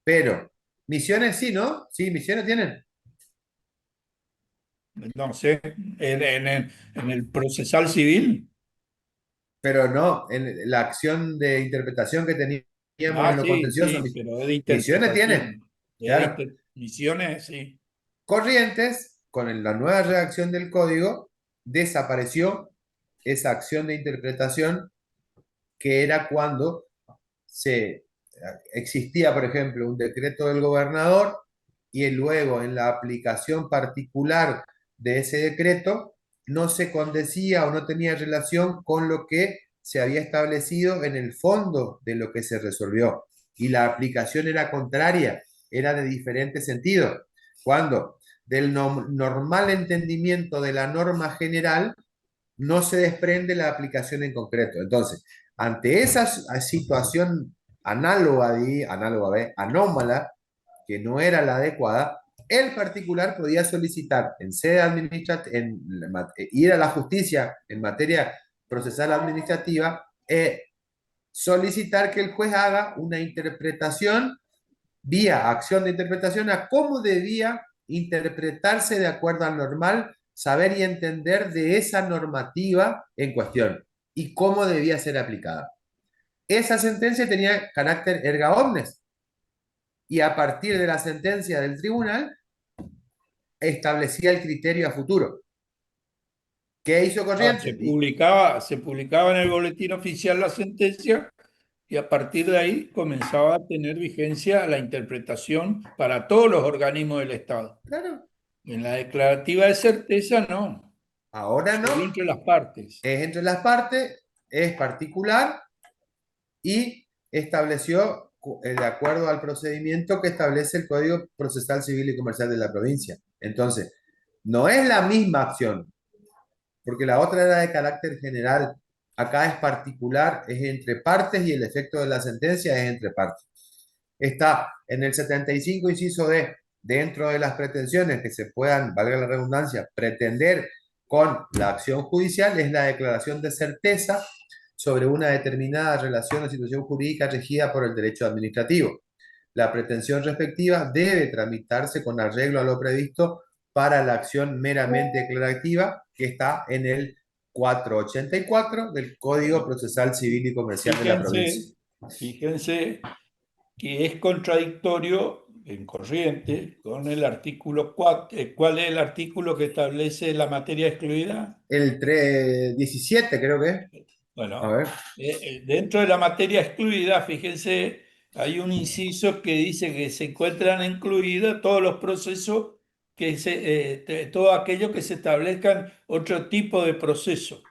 A: Pero Misiones sí, ¿no? Sí, Misiones tienen.
C: No sé, en el procesal civil.
A: Pero no, en la acción de interpretación que teníamos en lo
C: Sí,
A: contencioso,
C: sí, pero es de
A: Misiones tiene.
C: interpretación.
A: Claro.
C: Misiones, sí.
A: Corrientes, con la nueva redacción del código, desapareció esa acción de interpretación que era cuando existía, por ejemplo, un decreto del gobernador y luego en la aplicación particular de ese decreto no se condecía o no tenía relación con lo que se había establecido en el fondo de lo que se resolvió y la aplicación era contraria, era de diferente sentido. Cuando del normal entendimiento de la norma general no se desprende la aplicación en concreto. Entonces, ante esa situación anómala, que no era la adecuada, el particular podía solicitar en sede administrativa, ir a la justicia en materia procesal administrativa, solicitar que el juez haga una interpretación vía acción de interpretación a cómo debía interpretarse de acuerdo al normal, saber y entender de esa normativa en cuestión y cómo debía ser aplicada. Esa sentencia tenía carácter erga omnes y a partir de la sentencia del tribunal establecía el criterio a futuro. ¿Qué hizo Corrientes?
C: Se publicaba en el boletín oficial la sentencia y a partir de ahí comenzaba a tener vigencia la interpretación para todos los organismos del Estado.
A: Claro.
C: En la declarativa de certeza no.
A: Ahora no.
C: Solo entre las partes.
A: Es entre las partes, es particular y estableció de acuerdo al procedimiento que establece el Código Procesal Civil y Comercial de la provincia. Entonces, no es la misma acción, porque la otra era de carácter general. Acá es particular, es entre partes y el efecto de la sentencia es entre partes. Está en el 75, inciso D, dentro de las pretensiones que se puedan, valga la redundancia, pretender con la acción judicial, es la declaración de certeza sobre una determinada relación o situación jurídica regida por el derecho administrativo. La pretensión respectiva debe tramitarse con arreglo a lo previsto para la acción meramente declarativa que está en el 484 del Código Procesal Civil y Comercial de la provincia.
C: Fíjense que es contradictorio en corriente con el artículo 4. ¿Cuál es el artículo que establece la materia excluida?
A: El 17 creo que es.
C: Bueno,
A: A ver.
C: Dentro de la materia excluida, fíjense, hay un inciso que dice que se encuentran incluidos todos los procesos, todo aquello que se establezcan otro tipo de proceso.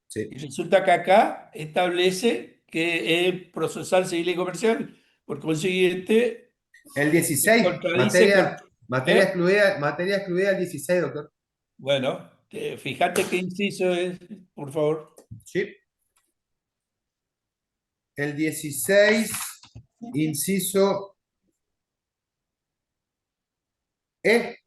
A: Sí.
C: Y resulta que acá establece que es procesal, civil y comercial. Por consiguiente,
A: El 16, materia excluida el 16, doctor.
C: Bueno, fíjate qué inciso es, por favor.
A: Sí. El 16, inciso E.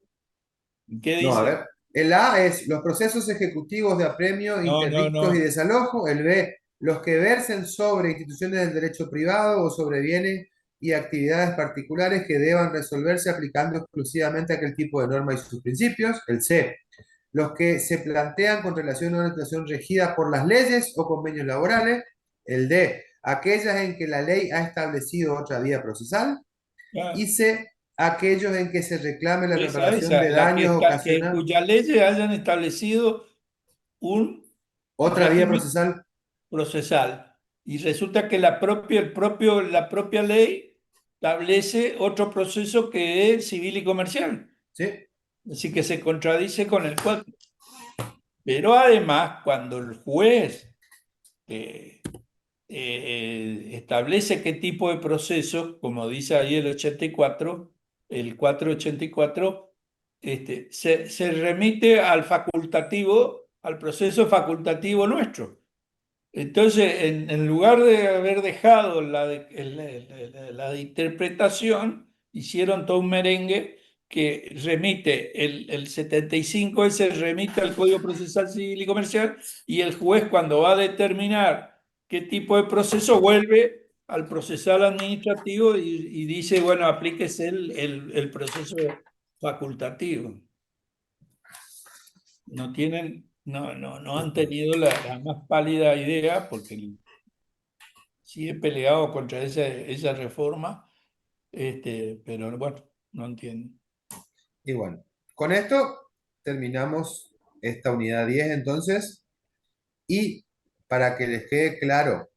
C: ¿Qué dice?
A: No, a ver. El A es los procesos ejecutivos de apremio, interdictos y desalojo. El B, los que versen sobre instituciones del derecho privado o sobre bienes y actividades particulares que deban resolverse aplicando exclusivamente aquel tipo de norma y sus principios. El C, los que se plantean con relación a una situación regida por las leyes o convenios laborales. El D, aquellas en que la ley ha establecido otra vía procesal. Y C, aquellos en que se reclame la reparación de daños ocasionados.
C: Cuyas leyes hayan establecido
A: otra vía procesal.
C: Y resulta que la propia ley establece otro proceso que es civil y comercial.
A: Sí.
C: Así que se contradice con el 4. Pero además, cuando el juez establece qué tipo de proceso, como dice ahí el 84, el 484, se remite al facultativo, al proceso facultativo nuestro. Entonces, en lugar de haber dejado la de interpretación, hicieron todo un merengue que remite, el 75 ese remite al Código Procesal Civil y Comercial, y el juez cuando va a determinar qué tipo de proceso vuelve al procesal administrativo y dice, bueno, aplíquese el proceso facultativo. No han tenido la más pálida idea, porque sí he peleado contra esa reforma, pero bueno, no entiendo.
A: Y bueno, con esto terminamos esta unidad 10 entonces, y para que les quede claro,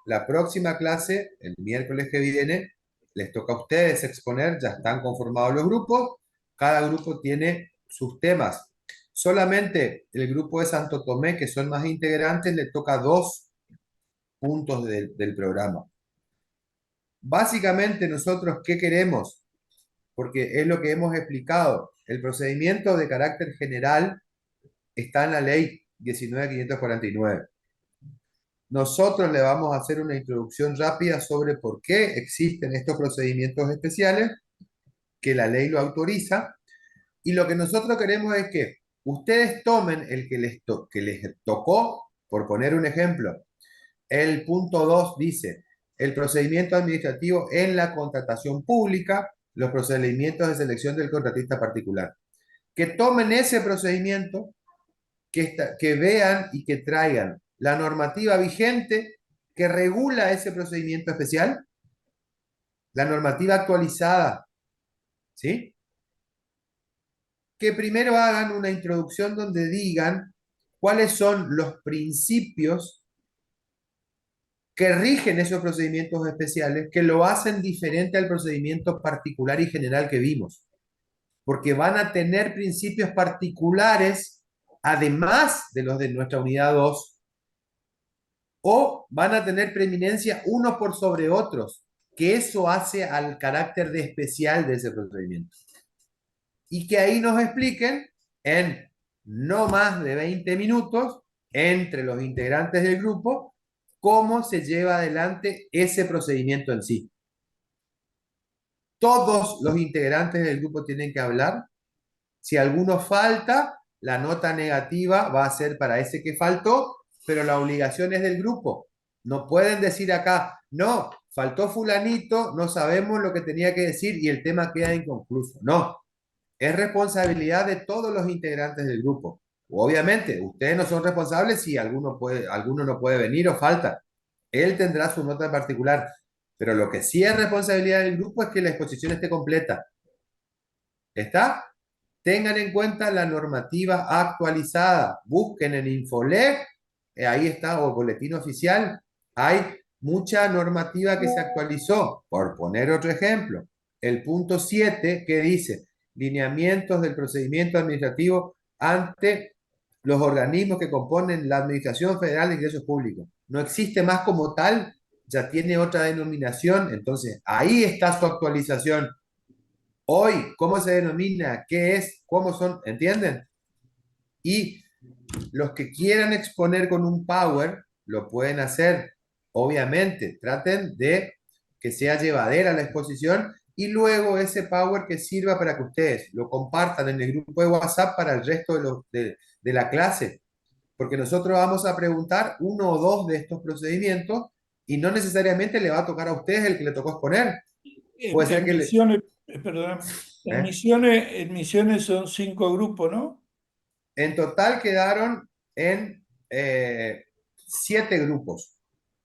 A: la próxima clase, el miércoles que viene, les toca a ustedes exponer, ya están conformados los grupos, cada grupo tiene sus temas. Solamente el grupo de Santo Tomé, que son más integrantes, le toca 2 puntos del programa. Básicamente nosotros, ¿qué queremos? Porque es lo que hemos explicado. El procedimiento de carácter general está en la ley 19.549. Nosotros le vamos a hacer una introducción rápida sobre por qué existen estos procedimientos especiales, que la ley lo autoriza, y lo que nosotros queremos es que ustedes tomen el que les tocó, por poner un ejemplo. El punto 2 dice, el procedimiento administrativo en la contratación pública, los procedimientos de selección del contratista particular. Que tomen ese procedimiento, que vean y que traigan la normativa vigente que regula ese procedimiento especial, la normativa actualizada, ¿sí? Que primero hagan una introducción donde digan cuáles son los principios que rigen esos procedimientos especiales, que lo hacen diferente al procedimiento particular y general que vimos, porque van a tener principios particulares, además de los de nuestra unidad 2, o van a tener preeminencia uno por sobre otros, que eso hace al carácter de especial de ese procedimiento. Y que ahí nos expliquen en no más de 20 minutos entre los integrantes del grupo cómo se lleva adelante ese procedimiento en sí. Todos los integrantes del grupo tienen que hablar. Si alguno falta, la nota negativa va a ser para ese que faltó, pero la obligación es del grupo. No pueden decir acá, no, faltó fulanito, no sabemos lo que tenía que decir y el tema queda inconcluso. No, es responsabilidad de todos los integrantes del grupo. Obviamente, ustedes no son responsables si alguno no puede venir o falta. Él tendrá su nota en particular, pero lo que sí es responsabilidad del grupo es que la exposición esté completa. ¿Está? Tengan en cuenta la normativa actualizada. Busquen en Infolec, ahí está, o boletín oficial. Hay mucha normativa que se actualizó. Por poner otro ejemplo, el punto 7 que dice lineamientos del procedimiento administrativo ante los organismos que componen la Administración Federal de Ingresos Públicos. No existe más como tal, ya tiene otra denominación, entonces ahí está su actualización. Hoy, ¿cómo se denomina? ¿Qué es? ¿Cómo son? ¿Entienden? Y los que quieran exponer con un Power, lo pueden hacer. Obviamente, traten de que sea llevadera la exposición y luego ese Power que sirva para que ustedes lo compartan en el grupo de WhatsApp para el resto de la clase. Porque nosotros vamos a preguntar uno o dos de estos procedimientos y no necesariamente le va a tocar a ustedes el que le tocó exponer. Puede ser que
C: Misiones, perdón,
A: ¿eh?
C: En Misiones son 5 grupos, ¿no?
A: En total quedaron en 7 grupos.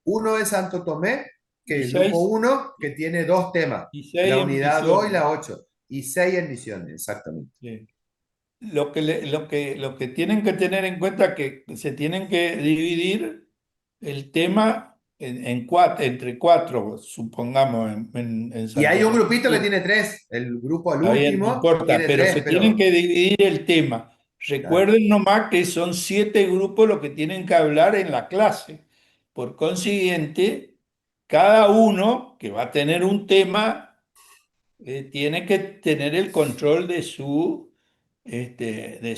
A: Uno de Santo Tomé, que
C: Y
A: es el grupo
C: 6
A: 1, que tiene 2 temas,
C: y seis
A: la
C: en
A: unidad 2 y
C: Misiones.
A: la 8, y 6 en Misiones, exactamente.
C: Sí. Lo que tienen que tener en cuenta es que se tienen que dividir el tema entre 4, supongamos, en
A: Y hay
C: Santo
A: un
C: Tomé.
A: grupito que tiene 3, el grupo al
C: Está bien, no
A: último
C: importa,
A: tiene
C: pero
A: 3,
C: se tienen
A: pero
C: que dividir el tema.
A: claro,
C: Recuerden nomás que son 7 grupos los que tienen que hablar en la clase. Por consiguiente, cada uno que va a tener un tema tiene que tener el control de su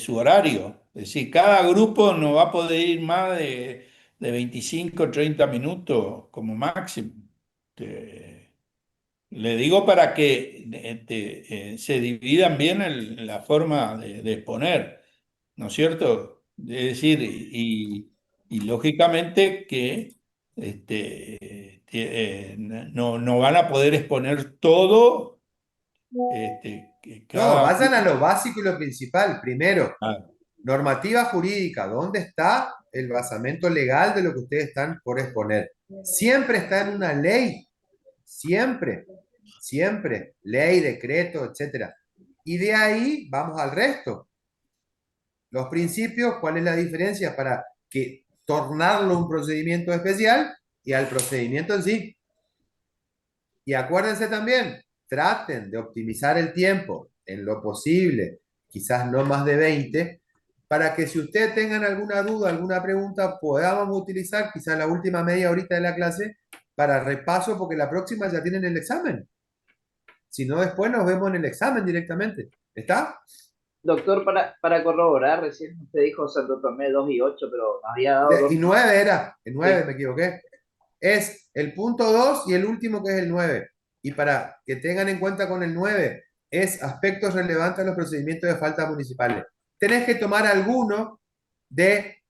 C: horario. Es decir, cada grupo no va a poder ir más de 25 o 30 minutos como máximo. Le digo para que se dividan bien la forma de exponer, ¿no es cierto? Es decir, y lógicamente que no van a poder exponer todo, que
A: no,
C: cada
A: vayan a
C: uno.
A: lo básico y lo principal. Primero,
C: Ah,
A: normativa jurídica, ¿dónde está el basamento legal de lo que ustedes están por exponer? Siempre está en una ley, siempre, siempre, ley, decreto, etcétera. Y de ahí vamos al resto. Los principios, ¿cuál es la diferencia para que tornarlo un procedimiento especial y al procedimiento en sí? Y acuérdense también, traten de optimizar el tiempo en lo posible, quizás no más de 20, para que si ustedes tengan alguna duda, alguna pregunta, podamos utilizar quizás la última media horita de la clase para repaso, porque la próxima ya tienen el examen. Si no, después nos vemos en el examen directamente. ¿Está?
B: Doctor, para corroborar, recién usted dijo Santo Tomé 2 y 8, pero nos había dado
A: Y
B: dos.
A: 9 era, el 9
B: Sí.
A: me equivoqué. Es el punto 2 y el último que es el 9. Y para que tengan en cuenta con el 9, es aspectos relevantes a los procedimientos de falta municipales. Tenés que tomar alguno de,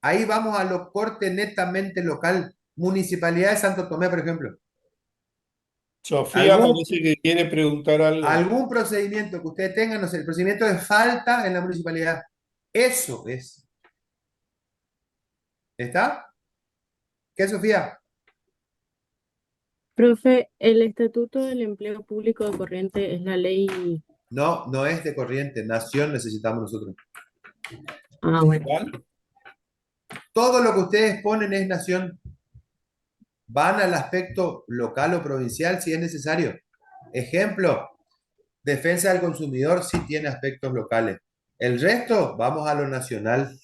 A: ahí vamos a lo corte netamente local, Municipalidad de Santo Tomé, por ejemplo.
C: Sofía
A: Algún,
C: parece que quiere preguntar algo.
A: algún procedimiento que ustedes tengan, no sé, el procedimiento de falta en la municipalidad. Eso es. ¿Está? ¿Qué, Sofía?
F: Profe, el Estatuto del Empleo Público de Corriente es la ley.
A: No, no es de corriente, nación necesitamos nosotros.
F: Ah, bueno.
C: ¿Cuál?
A: Todo lo que ustedes ponen es nación. Van al aspecto local o provincial si es necesario. Ejemplo, defensa del consumidor sí tiene aspectos locales. El resto, vamos a lo nacional.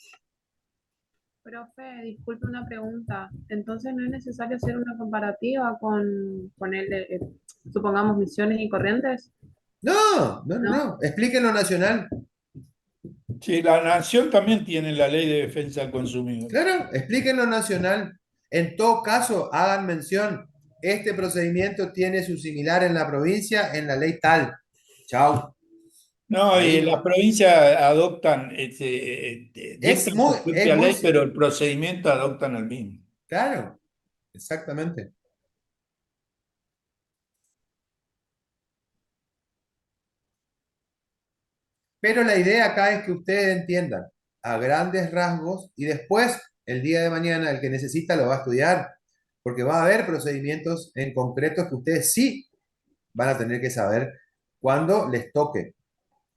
G: Profe, disculpe una pregunta. Entonces, ¿no es necesario hacer una comparativa con supongamos, Misiones y Corrientes?
A: No, no, no,
G: ¿No?
A: no. Expliquen lo nacional.
C: Sí, la Nación también tiene la ley de defensa del consumidor.
A: Claro, expliquen lo nacional. En todo caso, hagan mención. Este procedimiento tiene su similar en la provincia, en la ley tal. Chao.
C: No,
A: Ahí
C: y
A: no.
C: las provincias adoptan,
A: Es
C: dictan
A: muy,
C: su
A: es
C: propia
A: muy,
C: ley, pero el procedimiento adoptan el mismo.
A: claro, exactamente. Pero la idea acá es que ustedes entiendan a grandes rasgos y después, el día de mañana, el que necesita lo va a estudiar, porque va a haber procedimientos en concretos que ustedes sí van a tener que saber cuando les toque.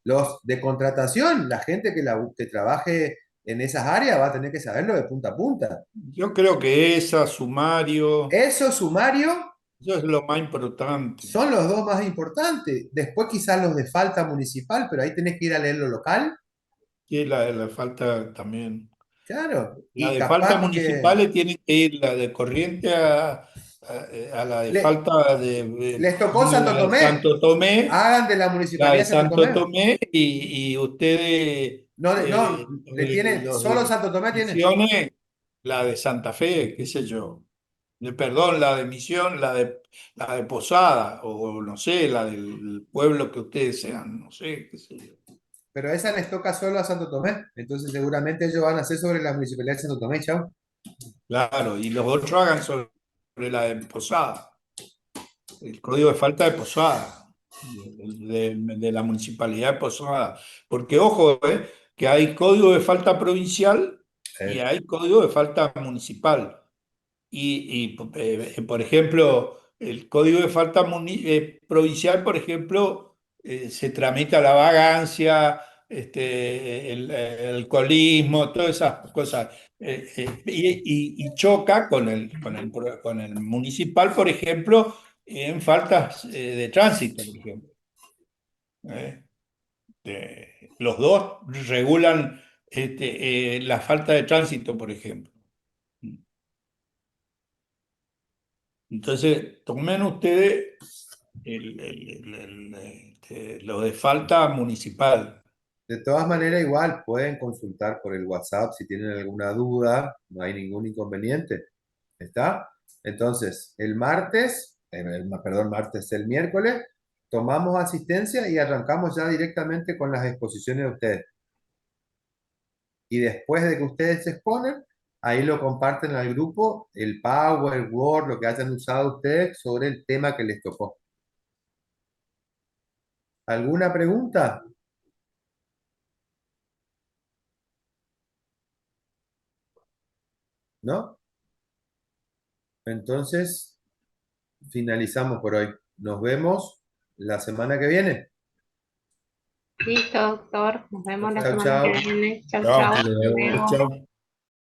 A: Los de contratación, la gente que trabaje en esas áreas va a tener que saberlo de punta a punta.
C: Yo creo que esa, sumario,
A: Eso sumario
C: eso es lo más importante.
A: son los dos más importantes. Después quizás los de falta municipal, pero ahí tenés que ir a leer lo local.
C: Sí, la falta también.
A: Claro,
C: La
A: y
C: de falta
A: capaz que
C: municipales tiene que ir la de corriente a la de
A: le,
C: falta
A: les tocó Santo
C: la de
A: Tomé.
C: Santo Tomé,
A: Hagan de la
C: la
A: Municipalidad
C: de
A: de Santo
C: Santo
A: Tomé.
C: Tomé y ustedes,
A: No, no, le tienen,
C: los
A: solo
C: de
A: Santo Tomé tiene.
C: Misiones, la de Santa Fe, qué sé yo. Perdón, la de Misión, la de Posada, o no sé, la del pueblo que ustedes sean, no sé, qué sé yo.
A: Pero esa les toca solo a Santo Tomé. Entonces seguramente ellos van a hacer sobre la Municipalidad de Santo Tomé, chao.
C: Claro, y los otros hagan sobre la de Posada. El código de falta de Posada, de la municipalidad de Posada. Porque, ojo, que hay código de falta provincial y
A: Eh,
C: hay código de falta municipal. Por ejemplo, el código de falta provincial, por ejemplo, se tramita la vagancia, el alcoholismo, todas esas cosas. Y choca con el municipal, por ejemplo, en faltas de tránsito, por ejemplo. ¿eh? Los dos regulan la falta de tránsito, por ejemplo. Entonces, tomen ustedes lo de falta municipal.
A: de todas maneras, igual pueden consultar por el WhatsApp si tienen alguna duda, no hay ningún inconveniente. ¿Está? Entonces, el martes, perdón, martes, el miércoles, tomamos asistencia y arrancamos ya directamente con las exposiciones de ustedes. Y después de que ustedes se exponen, ahí lo comparten al grupo, el Power, Word, lo que hayan usado ustedes sobre el tema que les tocó. ¿Alguna pregunta? ¿No? Entonces, finalizamos por hoy. Nos vemos la semana que viene.
E: Listo, doctor. Nos vemos la
A: Chao,
E: semana que
A: chao.
E: viene. Chau,
C: Chao.
E: chau. Hasta luego.
C: Chao.